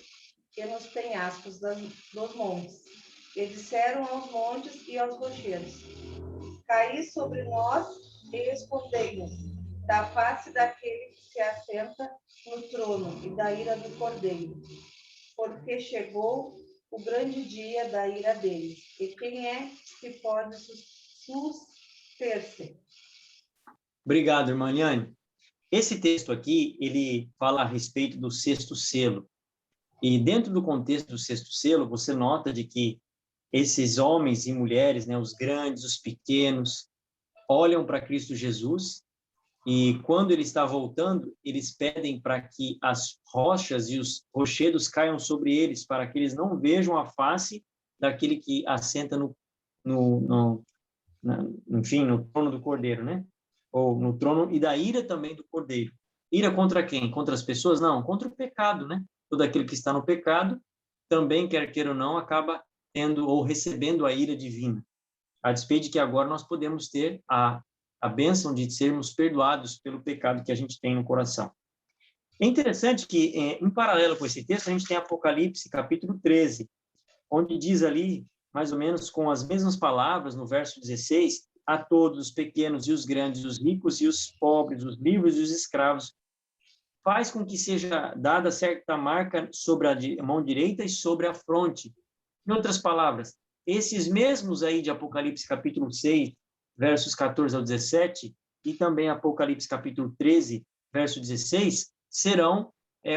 e nos penhascos dos montes. E disseram aos montes e aos rochedos: caí sobre nós e escondei-nos da face daquele que se assenta no trono e da ira do Cordeiro, porque chegou o grande dia da ira deles. E quem é que pode suster-se? Obrigado, irmã Eliane. Esse texto aqui, ele fala a respeito do sexto selo. E dentro do contexto do sexto selo, você nota de que esses homens e mulheres, né, os grandes, os pequenos, olham para Cristo Jesus e quando ele está voltando, eles pedem para que as rochas e os rochedos caiam sobre eles, para que eles não vejam a face daquele que assenta enfim, no trono do Cordeiro, né? Ou no trono e da ira também do Cordeiro. Ira contra quem? Contra as pessoas? Não, contra o pecado, né? Todo aquele que está no pecado também, quer queira ou não, acaba tendo ou recebendo a ira divina. A despeito de que agora nós podemos ter a bênção de sermos perdoados pelo pecado que a gente tem no coração. É interessante que, em paralelo com esse texto, a gente tem Apocalipse, capítulo 13, onde diz ali, mais ou menos com as mesmas palavras, no verso 16, a todos, os pequenos e os grandes, os ricos e os pobres, os livres e os escravos, faz com que seja dada certa marca sobre a mão direita e sobre a fronte. Em outras palavras, esses mesmos aí de Apocalipse, capítulo 6, versos 14 ao 17, e também Apocalipse, capítulo 13, verso 16, serão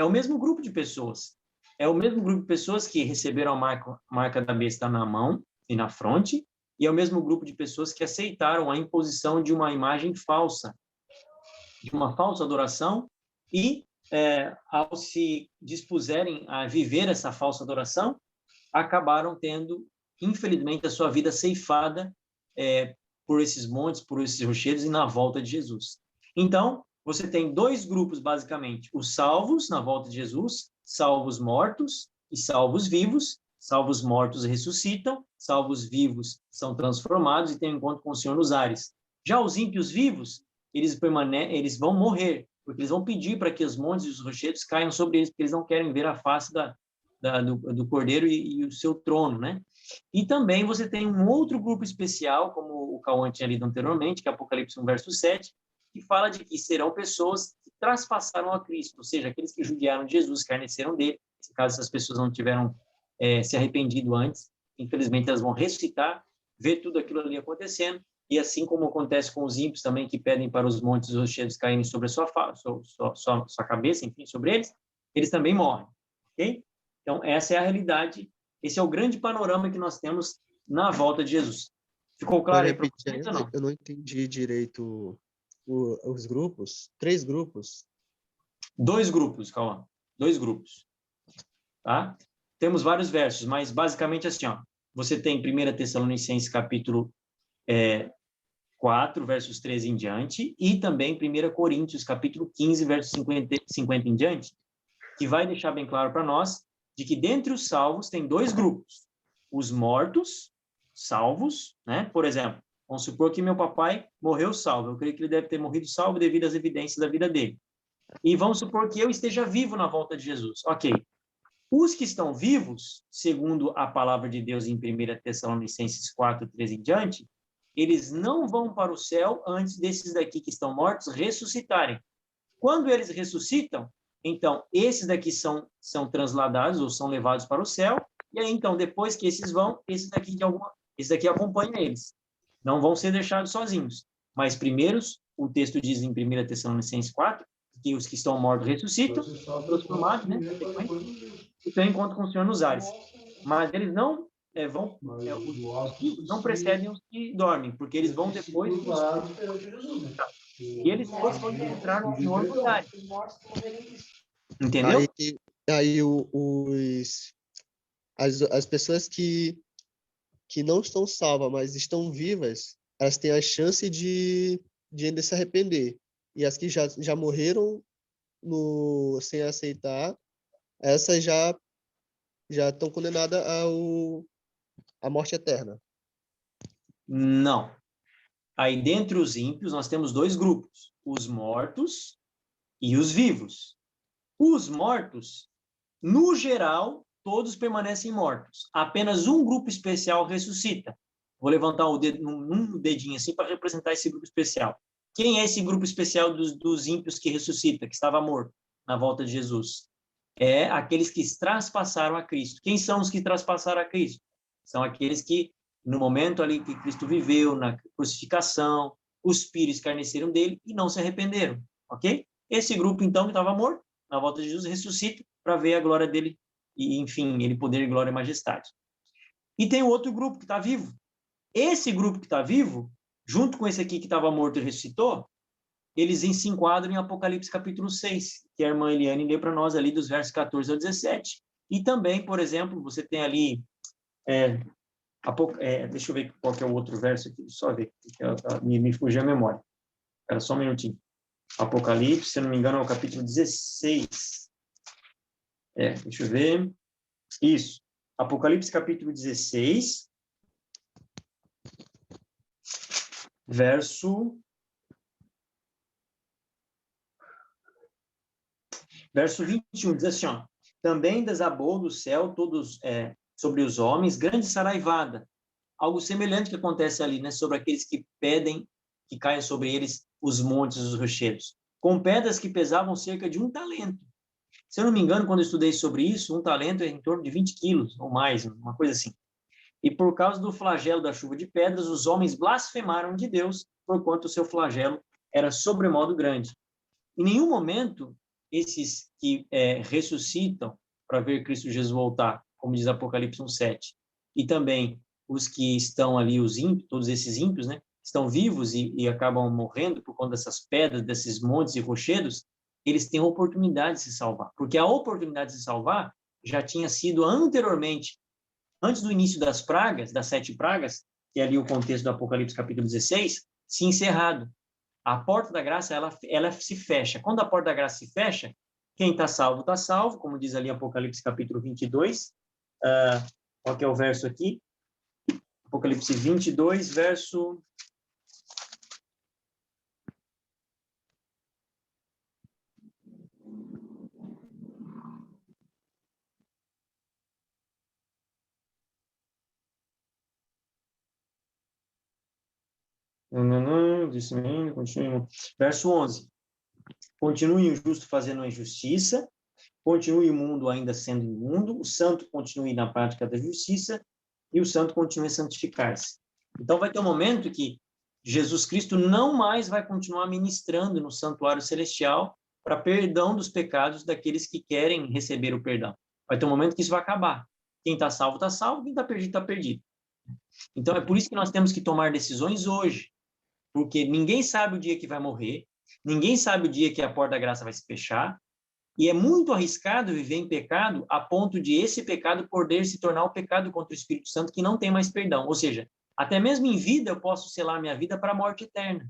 o mesmo grupo de pessoas. É o mesmo grupo de pessoas que receberam a marca da besta na mão e na fronte, e é o mesmo grupo de pessoas que aceitaram a imposição de uma imagem falsa, de uma falsa adoração, e ao se dispuserem a viver essa falsa adoração, acabaram tendo, infelizmente, a sua vida ceifada por esses montes, por esses rochedos e na volta de Jesus. Então, você tem dois grupos, basicamente, os salvos na volta de Jesus, salvos mortos e salvos vivos. Salvos mortos ressuscitam, salvos vivos são transformados e têm um encontro com o Senhor nos ares. Já os ímpios vivos, eles vão morrer, porque eles vão pedir para que os montes e os rochedos caiam sobre eles, porque eles não querem ver a face do Cordeiro e o seu trono, né? E também você tem um outro grupo especial, como o Cauã tinha lido anteriormente, que é Apocalipse 1, verso 7, que fala de que serão pessoas que traspassaram a Cristo, ou seja, aqueles que judiaram de Jesus, escarneceram dele. Se caso essas pessoas não tiveram se arrependido antes, infelizmente elas vão ressuscitar, ver tudo aquilo ali acontecendo, e assim como acontece com os ímpios também, que pedem para os montes e os rochedos caírem sobre a sua cabeça, enfim, sobre eles também morrem, ok? Então, essa é a realidade, esse é o grande panorama que nós temos na volta de Jesus. Ficou claro aí para vocês ou não? Eu não entendi direito os grupos, 3 grupos. 2 grupos, Cauã, 2 grupos, tá? Temos vários versos, mas basicamente assim, ó, você tem 1 Tessalonicenses capítulo 4, versos 13 em diante, e também 1 Coríntios capítulo 15, versos 50 em diante, que vai deixar bem claro para nós de que dentre os salvos tem 2 grupos. Os mortos, salvos, né? Por exemplo, vamos supor que meu papai morreu salvo. Eu creio que ele deve ter morrido salvo devido às evidências da vida dele. E vamos supor que eu esteja vivo na volta de Jesus. Ok. Os que estão vivos, segundo a palavra de Deus em 1 Tessalonicenses 4, 13 em diante, eles não vão para o céu antes desses daqui que estão mortos ressuscitarem. Quando eles ressuscitam, então, esses daqui são transladados ou são levados para o céu, e aí, então, depois que esses vão, esses daqui acompanham eles. Não vão ser deixados sozinhos. Mas, primeiros, o texto diz em 1 Tessalonicenses 4, que os que estão mortos ressuscitam, transformados, né? E tem encontro com o Senhor nos ares. Mas eles não não precedem os que dormem, porque eles vão depois e eles todos vão encontrar o Senhor nos ares. Entendeu? Aí as pessoas que não estão salvas, mas estão vivas, elas têm a chance de ainda se arrepender. E as que já morreram sem aceitar, essas já estão condenadas à morte eterna. Não. Aí, dentre os ímpios, nós temos 2 grupos, os mortos e os vivos. Os mortos, no geral, todos permanecem mortos. Apenas um grupo especial ressuscita. Vou levantar um dedinho assim para representar esse grupo especial. Quem é esse grupo especial dos ímpios que ressuscita, que estava morto na volta de Jesus? É aqueles que traspassaram a Cristo. Quem são os que traspassaram a Cristo? São aqueles que, no momento ali que Cristo viveu, na crucificação, cuspiram, escarneceram dele e não se arrependeram, ok? Esse grupo, então, que estava morto, na volta de Jesus, ressuscita para ver a glória dele e, enfim, ele poder, glória e majestade. E tem o outro grupo que está vivo. Esse grupo que está vivo, junto com esse aqui que estava morto e ressuscitou, eles se enquadram em Apocalipse capítulo 6, que a irmã Eliane lê para nós ali dos versos 14 ao 17. E também, por exemplo, você tem ali... deixa eu ver qual que é o outro verso aqui, só ver, me fugiu a memória. Era só um minutinho. Apocalipse, se eu não me engano, é o capítulo 16. Deixa eu ver. Isso. Apocalipse capítulo 16, verso 21, diz assim, ó, também desabou do céu sobre os homens grande saraivada, algo semelhante que acontece ali, né, sobre aqueles que pedem que caia sobre eles os montes, os rochedos, com pedras que pesavam cerca de 1 talento. Se eu não me engano, quando eu estudei sobre isso, 1 talento é em torno de 20 quilos ou mais, uma coisa assim. E por causa do flagelo da chuva de pedras, os homens blasfemaram de Deus, porquanto o seu flagelo era sobremodo grande. Em nenhum momento, esses que ressuscitam para ver Cristo Jesus voltar, como diz Apocalipse 1:7, e também os que estão ali, os ímpios, todos esses ímpios, né, estão vivos e acabam morrendo por conta dessas pedras, desses montes e rochedos, eles têm a oportunidade de se salvar, porque a oportunidade de se salvar já tinha sido anteriormente, antes do início das pragas, das 7 pragas, que é ali o contexto do Apocalipse capítulo 16, se encerrado. A porta da graça, ela se fecha. Quando a porta da graça se fecha, quem está salvo, como diz ali Apocalipse capítulo 22. Qual que é o verso aqui? Apocalipse 22, verso... Disse mesmo, continue. Verso 11. Continue o justo fazendo a injustiça, continue o mundo ainda sendo imundo, o santo continue na prática da justiça e o santo continue a santificar-se. Então vai ter um momento que Jesus Cristo não mais vai continuar ministrando no santuário celestial para perdão dos pecados daqueles que querem receber o perdão. Vai ter um momento que isso vai acabar. Quem está salvo, quem está perdido, está perdido. Então é por isso que nós temos que tomar decisões hoje, porque ninguém sabe o dia que vai morrer, ninguém sabe o dia que a porta da graça vai se fechar, e é muito arriscado viver em pecado a ponto de esse pecado poder se tornar um pecado contra o Espírito Santo que não tem mais perdão. Ou seja, até mesmo em vida eu posso selar minha vida para a morte eterna,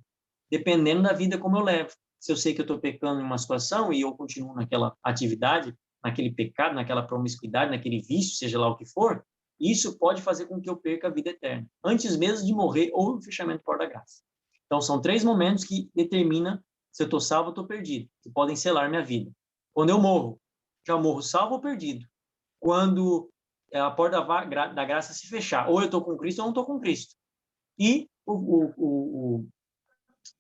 dependendo da vida como eu levo. Se eu sei que eu estou pecando em uma situação e eu continuo naquela atividade, naquele pecado, naquela promiscuidade, naquele vício, seja lá o que for, isso pode fazer com que eu perca a vida eterna, antes mesmo de morrer ou no fechamento da porta da graça. Então, são 3 momentos que determinam se eu estou salvo ou estou perdido, que podem selar minha vida. Quando eu morro, já morro salvo ou perdido. Quando a porta da graça se fechar, ou eu estou com Cristo ou não estou com Cristo. E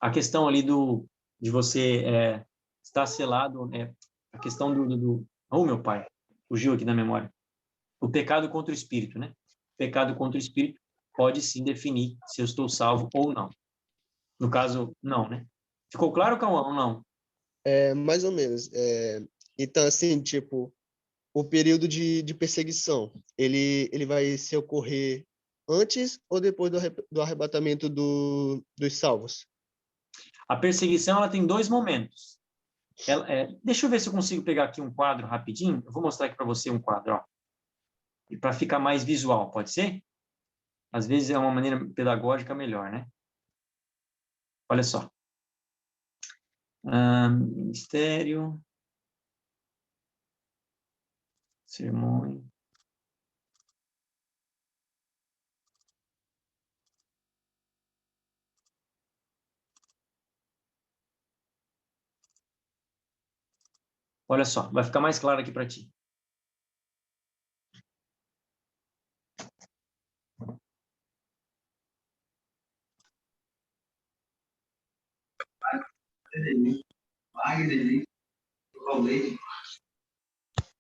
a questão ali de você estar selado, a questão Oh, meu pai, fugiu aqui da memória. O pecado contra o Espírito, né? O pecado contra o Espírito pode sim definir se eu estou salvo ou não. No caso, não, né? Ficou claro, Cauã, ou não? Mais ou menos. Então, assim, tipo, o período de perseguição, ele vai se ocorrer antes ou depois do arrebatamento dos salvos? A perseguição, ela tem 2 momentos. Deixa eu ver se eu consigo pegar aqui um quadro rapidinho. Eu vou mostrar aqui para você um quadro, ó. E para ficar mais visual, pode ser? Às vezes é uma maneira pedagógica melhor, né? Olha só. Ministério. Sermão. Olha só, vai ficar mais claro aqui para ti.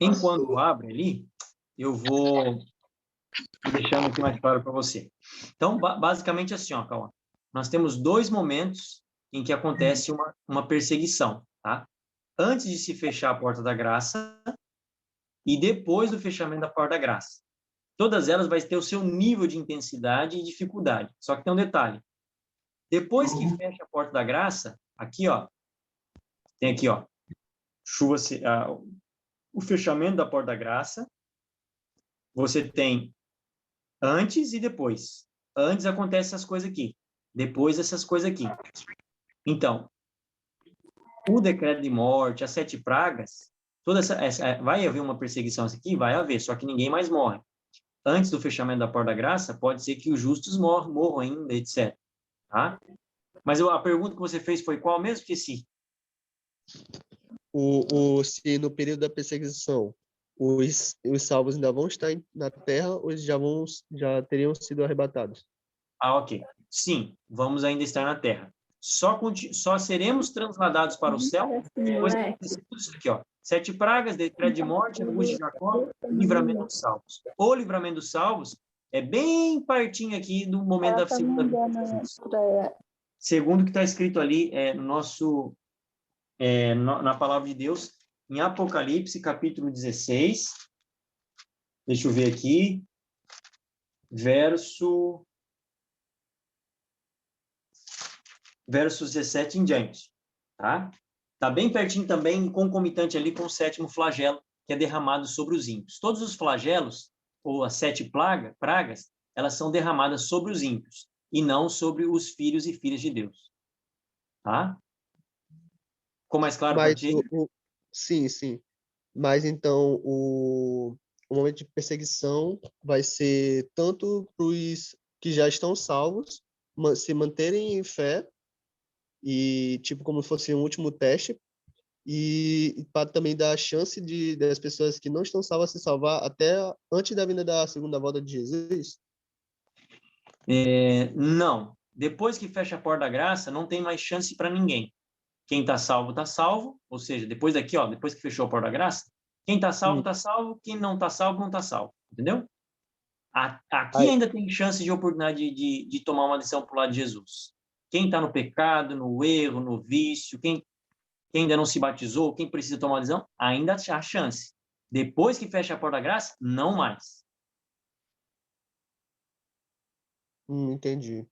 Enquanto abre ali, eu vou deixando aqui mais claro para você. Então, basicamente assim, ó, Cauã. Nós temos 2 momentos em que acontece uma perseguição, tá? Antes de se fechar a porta da graça e depois do fechamento da porta da graça. Todas elas vai ter o seu nível de intensidade e dificuldade. Só que tem um detalhe. Depois que fecha a porta da graça, aqui, ó, tem aqui, ó, o fechamento da porta da graça, você tem antes e depois. Antes acontecem essas coisas aqui, depois essas coisas aqui. Então, o decreto de morte, as 7 pragas, Vai haver uma perseguição aqui? Vai haver, só que ninguém mais morre. Antes do fechamento da porta da graça, pode ser que os justos morram ainda, etc. Tá? Mas a pergunta que você fez foi qual mesmo? Esqueci. Se no período da perseguição os salvos ainda vão estar na terra ou eles já teriam sido arrebatados? Ok. Sim, vamos ainda estar na terra. Só seremos transladados para o céu depois que acontecer tudo isso aqui, ó. 7 pragas, decreto de morte, angústia de Jacó, livramento dos salvos. O livramento dos salvos é bem pertinho aqui do momento da segunda vinda de Jesus. Segundo o que está escrito ali na palavra de Deus, em Apocalipse, capítulo 16. Deixa eu ver aqui. Versos 17 em diante, tá? Tá bem pertinho também, concomitante ali com o 7º flagelo, que é derramado sobre os ímpios. Todos os flagelos, ou as 7 pragas, elas são derramadas sobre os ímpios, e não sobre os filhos e filhas de Deus. Tá? Ficou mais claro para ti? Sim, sim. Mas então o momento de perseguição vai ser tanto para os que já estão salvos se manterem em fé e tipo como se fosse um último teste e para também dar a chance das pessoas que não estão salvas se salvar até antes da vinda da segunda volta de Jesus? Não. Depois que fecha a porta da graça, não tem mais chance para ninguém. Quem está salvo, ou seja, depois daqui, ó, depois que fechou a porta da graça, quem está salvo, quem não está salvo, não está salvo, entendeu? Aqui ainda tem chance de oportunidade de tomar uma lição para o lado de Jesus. Quem está no pecado, no erro, no vício, quem ainda não se batizou, quem precisa tomar uma lição, ainda há chance. Depois que fecha a porta da graça, não mais. Entendi.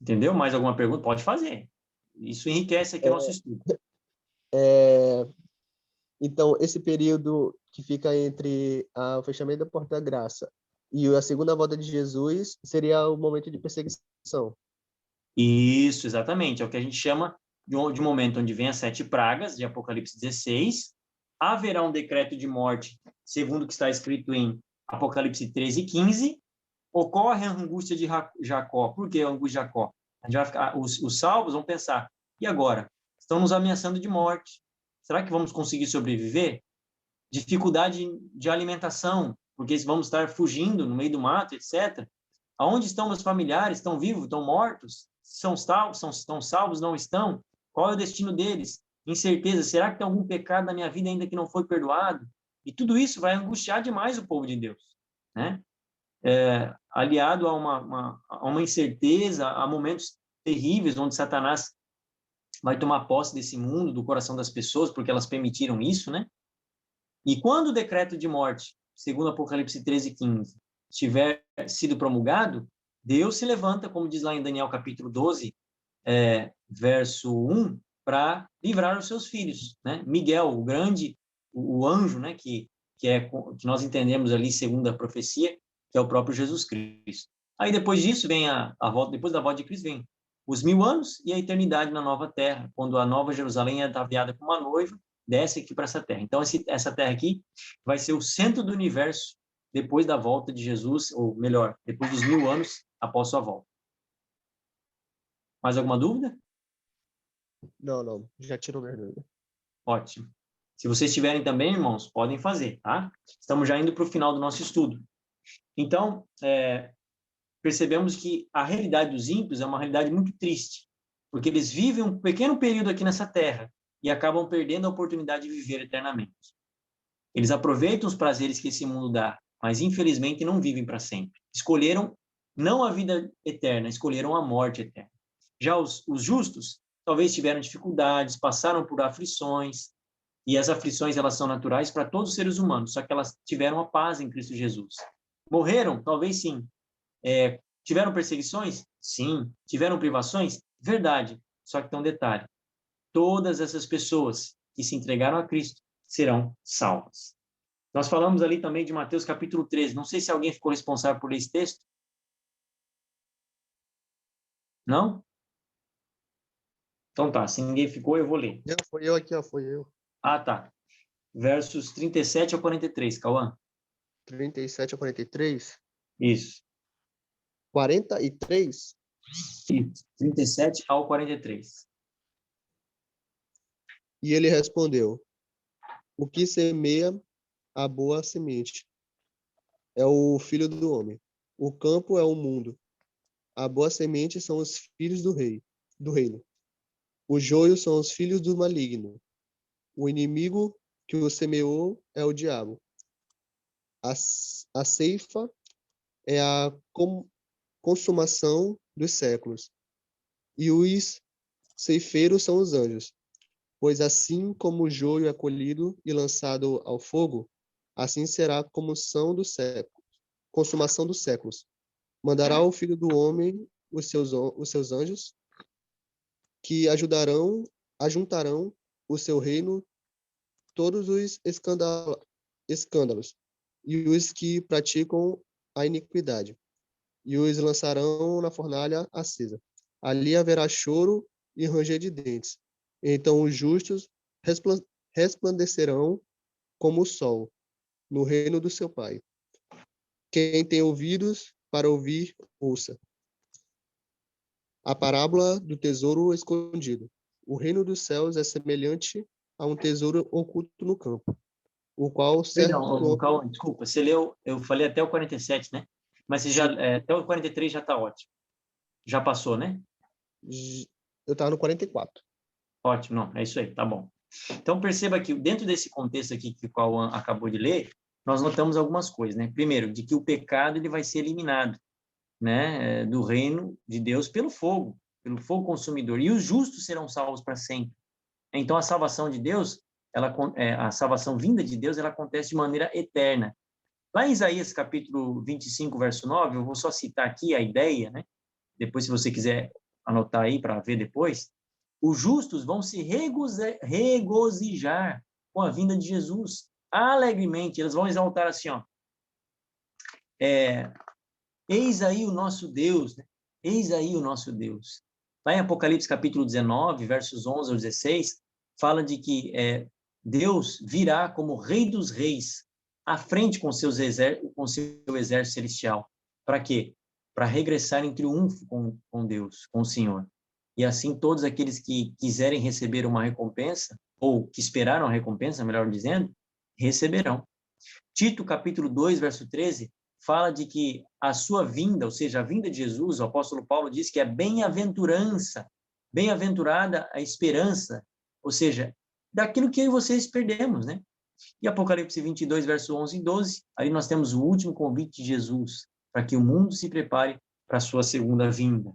Entendeu? Mais alguma pergunta? Pode fazer. Isso enriquece aqui o nosso estudo. Então, esse período que fica entre o fechamento da porta da graça e a segunda volta de Jesus seria o momento de perseguição. Isso, exatamente. É o que a gente chama de momento onde vem as 7 pragas, de Apocalipse 16. Haverá um decreto de morte, segundo o que está escrito em Apocalipse 13 e 15. Ocorre a angústia de Jacó. Por que a angústia de Jacó? A gente vai ficar, os salvos vão pensar, e agora? Estão nos ameaçando de morte. Será que vamos conseguir sobreviver? Dificuldade de alimentação, porque vamos estar fugindo no meio do mato, etc. Aonde estão meus familiares? Estão vivos? Estão mortos? Estão salvos? Não estão? Qual é o destino deles? Incerteza. Será que tem algum pecado na minha vida ainda que não foi perdoado? E tudo isso vai angustiar demais o povo de Deus, né? Aliado a uma incerteza, a momentos terríveis onde Satanás vai tomar posse desse mundo, do coração das pessoas, porque elas permitiram isso, né? E quando o decreto de morte, segundo Apocalipse 13 e 15, tiver sido promulgado, Deus se levanta, como diz lá em Daniel capítulo 12, verso 1, para livrar os seus filhos, né? Miguel, o grande, o anjo, né? Que nós entendemos ali, segundo a profecia, que é o próprio Jesus Cristo. Aí depois disso vem a volta, depois da volta de Cristo vem os 1000 anos e a eternidade na nova terra, quando a nova Jerusalém é ataviada como uma noiva, desce aqui para essa terra. Então, essa terra aqui vai ser o centro do universo depois da volta de Jesus, ou melhor, depois dos 1000 anos após sua volta. Mais alguma dúvida? Não. Já tirou minha dúvida. Ótimo. Se vocês tiverem também, irmãos, podem fazer, tá? Estamos já indo para o final do nosso estudo. Então, percebemos que a realidade dos ímpios é uma realidade muito triste, porque eles vivem um pequeno período aqui nessa terra e acabam perdendo a oportunidade de viver eternamente. Eles aproveitam os prazeres que esse mundo dá, mas infelizmente não vivem para sempre. Escolheram não a vida eterna, escolheram a morte eterna. Já os justos talvez tiveram dificuldades, passaram por aflições, e as aflições elas são naturais para todos os seres humanos, só que elas tiveram a paz em Cristo Jesus. Morreram? Talvez sim. Tiveram perseguições? Sim. Tiveram privações? Verdade. Só que tem um detalhe. Todas essas pessoas que se entregaram a Cristo serão salvas. Nós falamos ali também de Mateus capítulo 13. Não sei se alguém ficou responsável por esse texto. Não? Então tá, se ninguém ficou, eu vou ler. Não, foi eu aqui, ó, foi eu. Ah, tá. versos 37 a 43, Cauã. 37 a 43. Isso. 43. Isso. 37 ao 43. E ele respondeu: o que semeia a boa semente é o filho do homem. O campo é o mundo. A boa semente são os filhos do reino. O joio são os filhos do maligno. O inimigo que o semeou é o diabo. A ceifa é a consumação dos séculos. E os ceifeiros são os anjos. Pois assim como o joio é colhido e lançado ao fogo, assim será a consumação dos séculos. Mandará o Filho do Homem os seus anjos, que ajuntarão o seu reino todos os escândalos e os que praticam a iniquidade, e os lançarão na fornalha acesa. Ali haverá choro e ranger de dentes. Então os justos resplandecerão como o sol no reino do seu Pai. Quem tem ouvidos para ouvir, ouça. A parábola do tesouro escondido. O reino dos céus é semelhante a um tesouro oculto no campo, o qual certo Perdão, Cauã, desculpa. Você leu, eu falei até o 47, né? Mas você já, até o 43 já está ótimo. Já passou, né? Eu estava no 44. Ótimo, não, é isso aí, tá bom. Então, perceba que dentro desse contexto aqui que o Cauã acabou de ler, nós notamos algumas coisas, né? Primeiro, de que o pecado ele vai ser eliminado, né, do reino de Deus pelo fogo consumidor, e os justos serão salvos para sempre. Então, a salvação de Deus, a salvação vinda de Deus, ela acontece de maneira eterna. Lá em Isaías, capítulo 25, verso 9, eu vou só citar aqui a ideia, né? Depois, se você quiser anotar aí para ver depois, os justos vão se regozijar com a vinda de Jesus, alegremente, eles vão exaltar assim, ó, eis aí o nosso Deus, né? Eis aí o nosso Deus. Lá em Apocalipse capítulo 19, versos 11 ao 16, fala de que Deus virá como Rei dos Reis, à frente com seu exército celestial. Para quê? Para regressar em triunfo com Deus, com o Senhor. E assim todos aqueles que quiserem receber uma recompensa, ou que esperaram a recompensa, melhor dizendo, receberão. Tito capítulo 2, verso 13, fala de que a sua vinda, ou seja, a vinda de Jesus, o apóstolo Paulo diz que é bem-aventurança, bem-aventurada a esperança, ou seja, daquilo que eu e vocês perdemos, né? E Apocalipse 22, verso 11 e 12, aí nós temos o último convite de Jesus, para que o mundo se prepare para a sua segunda vinda.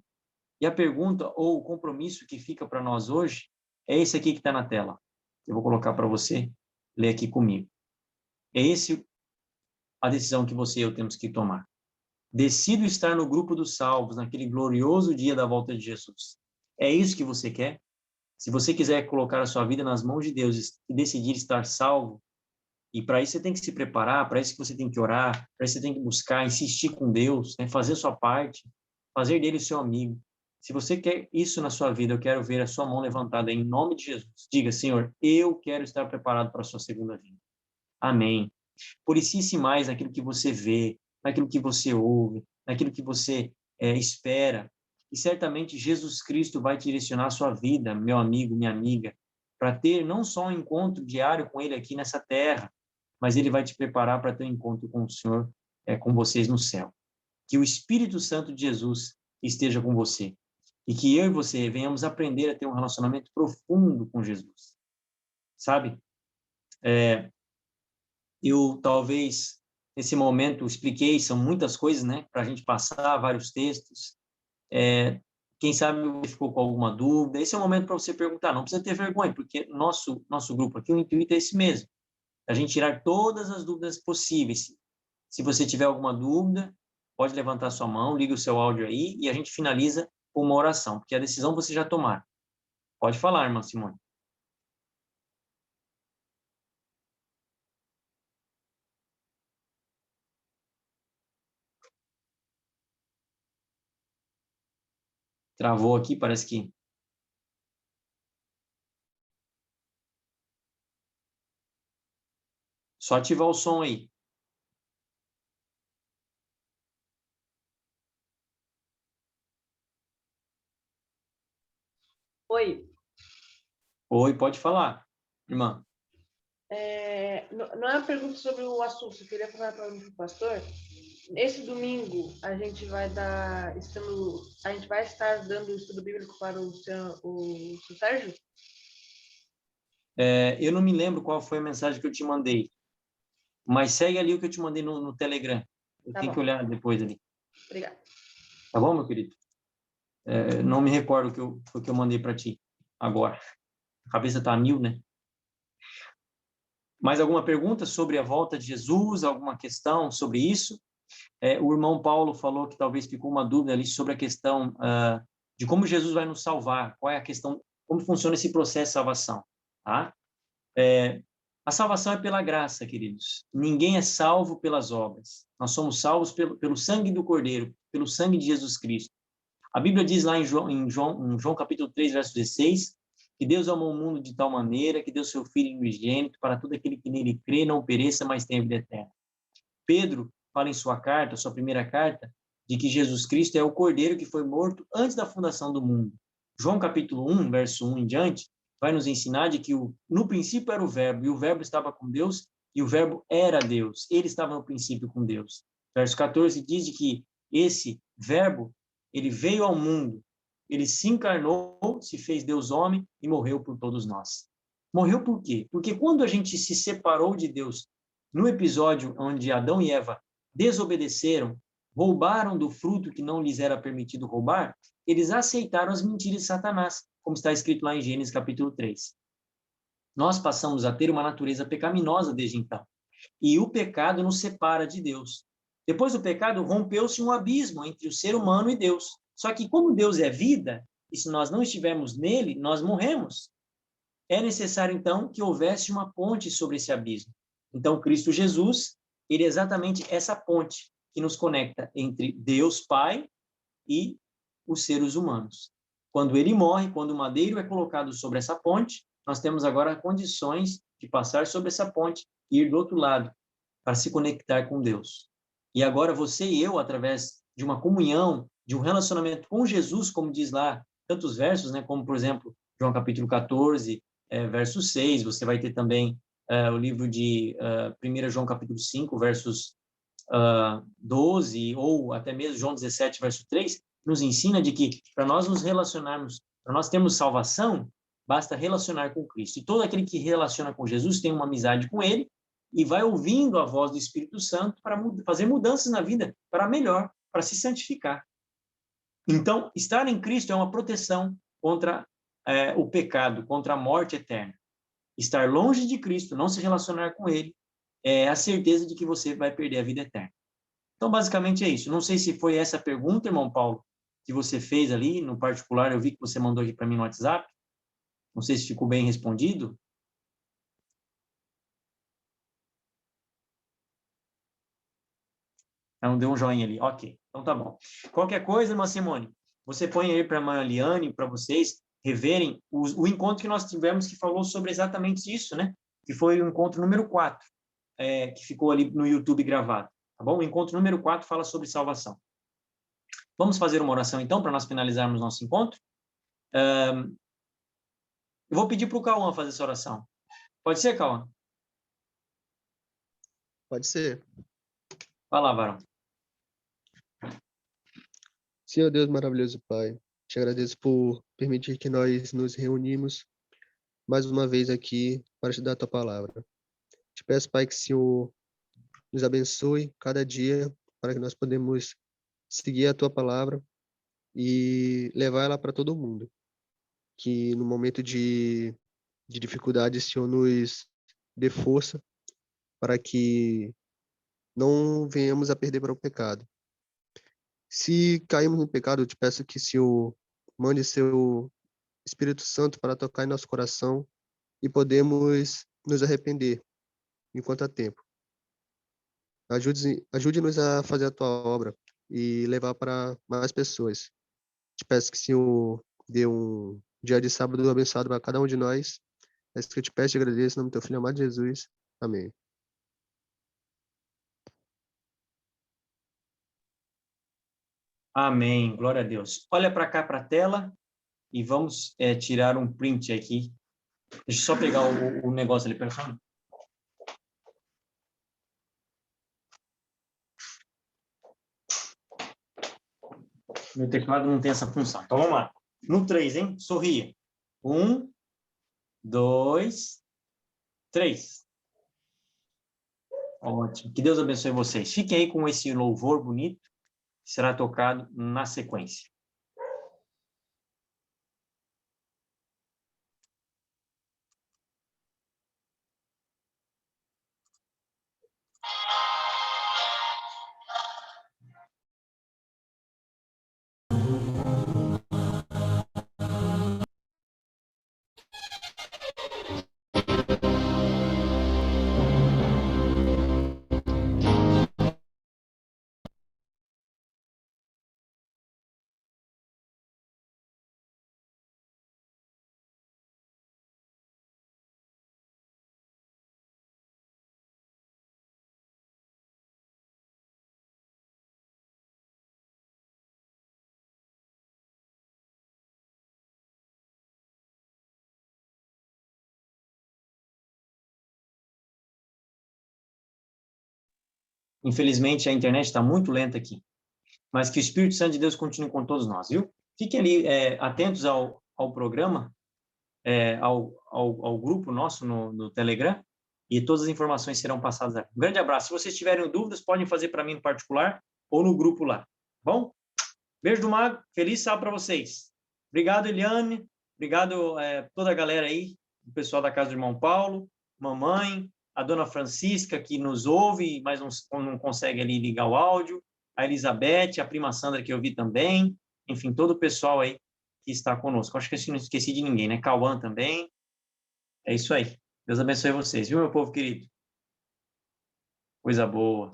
E a pergunta ou o compromisso que fica para nós hoje é esse aqui que está na tela. Eu vou colocar para você ler aqui comigo. É esse a decisão que você e eu temos que tomar. Decido estar no grupo dos salvos, naquele glorioso dia da volta de Jesus. É isso que você quer? Se você quiser colocar a sua vida nas mãos de Deus e decidir estar salvo, e para isso você tem que se preparar, para isso que você tem que orar, para isso você tem que buscar, insistir com Deus, né? Fazer a sua parte, fazer dele o seu amigo. Se você quer isso na sua vida, eu quero ver a sua mão levantada em nome de Jesus. Diga, Senhor, eu quero estar preparado para a sua segunda vinda. Amém. Policie-se mais naquilo que você vê, naquilo que você ouve, naquilo que você espera. E certamente Jesus Cristo vai direcionar a sua vida, meu amigo, minha amiga, para ter não só um encontro diário com Ele aqui nessa terra, mas Ele vai te preparar para ter um encontro com o Senhor, com vocês no céu. Que o Espírito Santo de Jesus esteja com você. E que eu e você venhamos aprender a ter um relacionamento profundo com Jesus. Sabe? Eu talvez nesse momento expliquei, são muitas coisas, né, para a gente passar vários textos. Quem sabe você ficou com alguma dúvida? Esse é o momento para você perguntar. Não precisa ter vergonha, porque nosso grupo aqui, o intuito é esse mesmo: a gente tirar todas as dúvidas possíveis. Se você tiver alguma dúvida, pode levantar sua mão, liga o seu áudio aí e a gente finaliza com uma oração, porque a decisão você já tomaram. Pode falar, irmã Simone. Travou aqui, parece que... Só ativar o som aí. Oi. Oi, pode falar, irmã. Não é uma pergunta sobre o assunto, eu queria fazer uma pergunta para o pastor. Nesse domingo, a gente vai estar dando o estudo bíblico para o seu Sérgio? Eu não me lembro qual foi a mensagem que eu te mandei, mas segue ali o que eu te mandei no Telegram. Eu Tá tenho bom. que olhar depois ali. Obrigada. Tá bom, meu querido? Não me recordo o que eu mandei para ti agora. A cabeça tá a mil, né? Mais alguma pergunta sobre a volta de Jesus? Alguma questão sobre isso? O irmão Paulo falou que talvez ficou uma dúvida ali sobre a questão de como Jesus vai nos salvar. Qual é a questão, como funciona esse processo de salvação, tá? A salvação é pela graça, queridos. Ninguém é salvo pelas obras. Nós somos salvos pelo sangue do Cordeiro, pelo sangue de Jesus Cristo. A Bíblia diz lá em João capítulo 3, verso 16, que Deus amou o mundo de tal maneira que deu seu Filho unigênito para todo aquele que nele crê não pereça, mas tenha vida eterna. Pedro fala em sua carta, sua primeira carta, de que Jesus Cristo é o Cordeiro que foi morto antes da fundação do mundo. João capítulo 1, verso 1 em diante, vai nos ensinar de que no princípio era o Verbo, e o Verbo estava com Deus, e o Verbo era Deus. Ele estava no princípio com Deus. Verso 14 diz de que esse Verbo, ele veio ao mundo, ele se encarnou, se fez Deus homem e morreu por todos nós. Morreu por quê? Porque quando a gente se separou de Deus, no episódio onde Adão e Eva desobedeceram, roubaram do fruto que não lhes era permitido roubar, eles aceitaram as mentiras de Satanás, como está escrito lá em Gênesis capítulo 3. Nós passamos a ter uma natureza pecaminosa desde então. E o pecado nos separa de Deus. Depois do pecado, rompeu-se um abismo entre o ser humano e Deus. Só que como Deus é vida, e se nós não estivermos nele, nós morremos. É necessário, então, que houvesse uma ponte sobre esse abismo. Então, Cristo Jesus, ele é exatamente essa ponte que nos conecta entre Deus Pai e os seres humanos. Quando ele morre, quando o madeiro é colocado sobre essa ponte, nós temos agora condições de passar sobre essa ponte e ir do outro lado, para se conectar com Deus. E agora você e eu, através de uma comunhão, de um relacionamento com Jesus, como diz lá tantos versos, né, como, por exemplo, João capítulo 14, verso 6, você vai ter também o livro de 1 João capítulo 5, versos 12, ou até mesmo João 17, verso 3, nos ensina de que para nós nos relacionarmos, para nós termos salvação, basta relacionar com Cristo. E todo aquele que relaciona com Jesus tem uma amizade com ele e vai ouvindo a voz do Espírito Santo para fazer mudanças na vida, para melhor, para se santificar. Então, estar em Cristo é uma proteção contra o pecado, contra a morte eterna. Estar longe de Cristo, não se relacionar com ele, é a certeza de que você vai perder a vida eterna. Então, basicamente é isso. Não sei se foi essa pergunta, irmão Paulo, que você fez ali, no particular, eu vi que você mandou aqui para mim no WhatsApp. Não sei se ficou bem respondido. Não, deu um joinha ali. Ok, então tá bom. Qualquer coisa, irmã Simone, você põe aí para a irmã Liane, para vocês reverem o encontro que nós tivemos, que falou sobre exatamente isso, né? Que foi o encontro número 4, que ficou ali no YouTube gravado. Tá bom? O encontro número 4 fala sobre salvação. Vamos fazer uma oração, então, para nós finalizarmos nosso encontro? Eu vou pedir para o Cauã fazer essa oração. Pode ser, Cauã? Pode ser. Vai lá, varão. Senhor Deus maravilhoso Pai, te agradeço por permitir que nós nos reunimos mais uma vez aqui para estudar a tua palavra. Te peço, Pai, que o Senhor nos abençoe cada dia para que nós podemos seguir a tua palavra e levar ela para todo mundo. Que no momento de dificuldade o Senhor nos dê força para que não venhamos a perder para o pecado. Se caímos no pecado, eu te peço que o Senhor mande seu Espírito Santo para tocar em nosso coração e podemos nos arrepender enquanto há tempo. Ajude-nos a fazer a tua obra e levar para mais pessoas. Te peço que o Senhor dê um dia de sábado abençoado para cada um de nós. É isso que eu te peço e agradeço em nome do teu filho amado Jesus. Amém. Amém. Glória a Deus. Olha para cá, para a tela, e vamos tirar um print aqui. Deixa eu só pegar o negócio ali, pessoal. Meu teclado não tem essa função. Então, vamos lá. No 3, hein? Sorria. 1, 2, 3. Ótimo. Que Deus abençoe vocês. Fiquem aí com esse louvor bonito, que será tocado na sequência. Infelizmente, a internet está muito lenta aqui, mas que o Espírito Santo de Deus continue com todos nós, viu? Fiquem ali atentos ao programa, ao grupo nosso no Telegram, e todas as informações serão passadas aqui. Um grande abraço. Se vocês tiverem dúvidas, podem fazer para mim no particular ou no grupo lá. Bom? Beijo do Mago. Feliz sábado para vocês. Obrigado, Eliane. Obrigado toda a galera aí, o pessoal da casa do irmão Paulo, mamãe, a dona Francisca, que nos ouve, mas não consegue ali ligar o áudio, a Elizabeth, a prima Sandra, que eu vi também, enfim, todo o pessoal aí que está conosco. Acho que eu não esqueci de ninguém, né? Cauã também. É isso aí. Deus abençoe vocês, viu, meu povo querido? Coisa boa.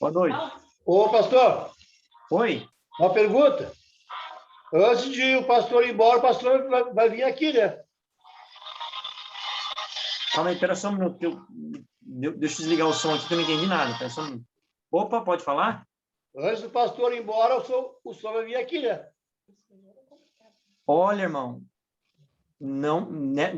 Boa noite. Ô, pastor. Oi. Uma pergunta. Antes de o pastor ir embora, o pastor vai vir aqui, né? Calma aí, espera só um minuto. Deixa eu desligar o som aqui, que eu não entendi nada. Pera só um minuto. Opa, pode falar? Antes do pastor ir embora, o som vai vir aqui, né? Olha, irmão, não, né,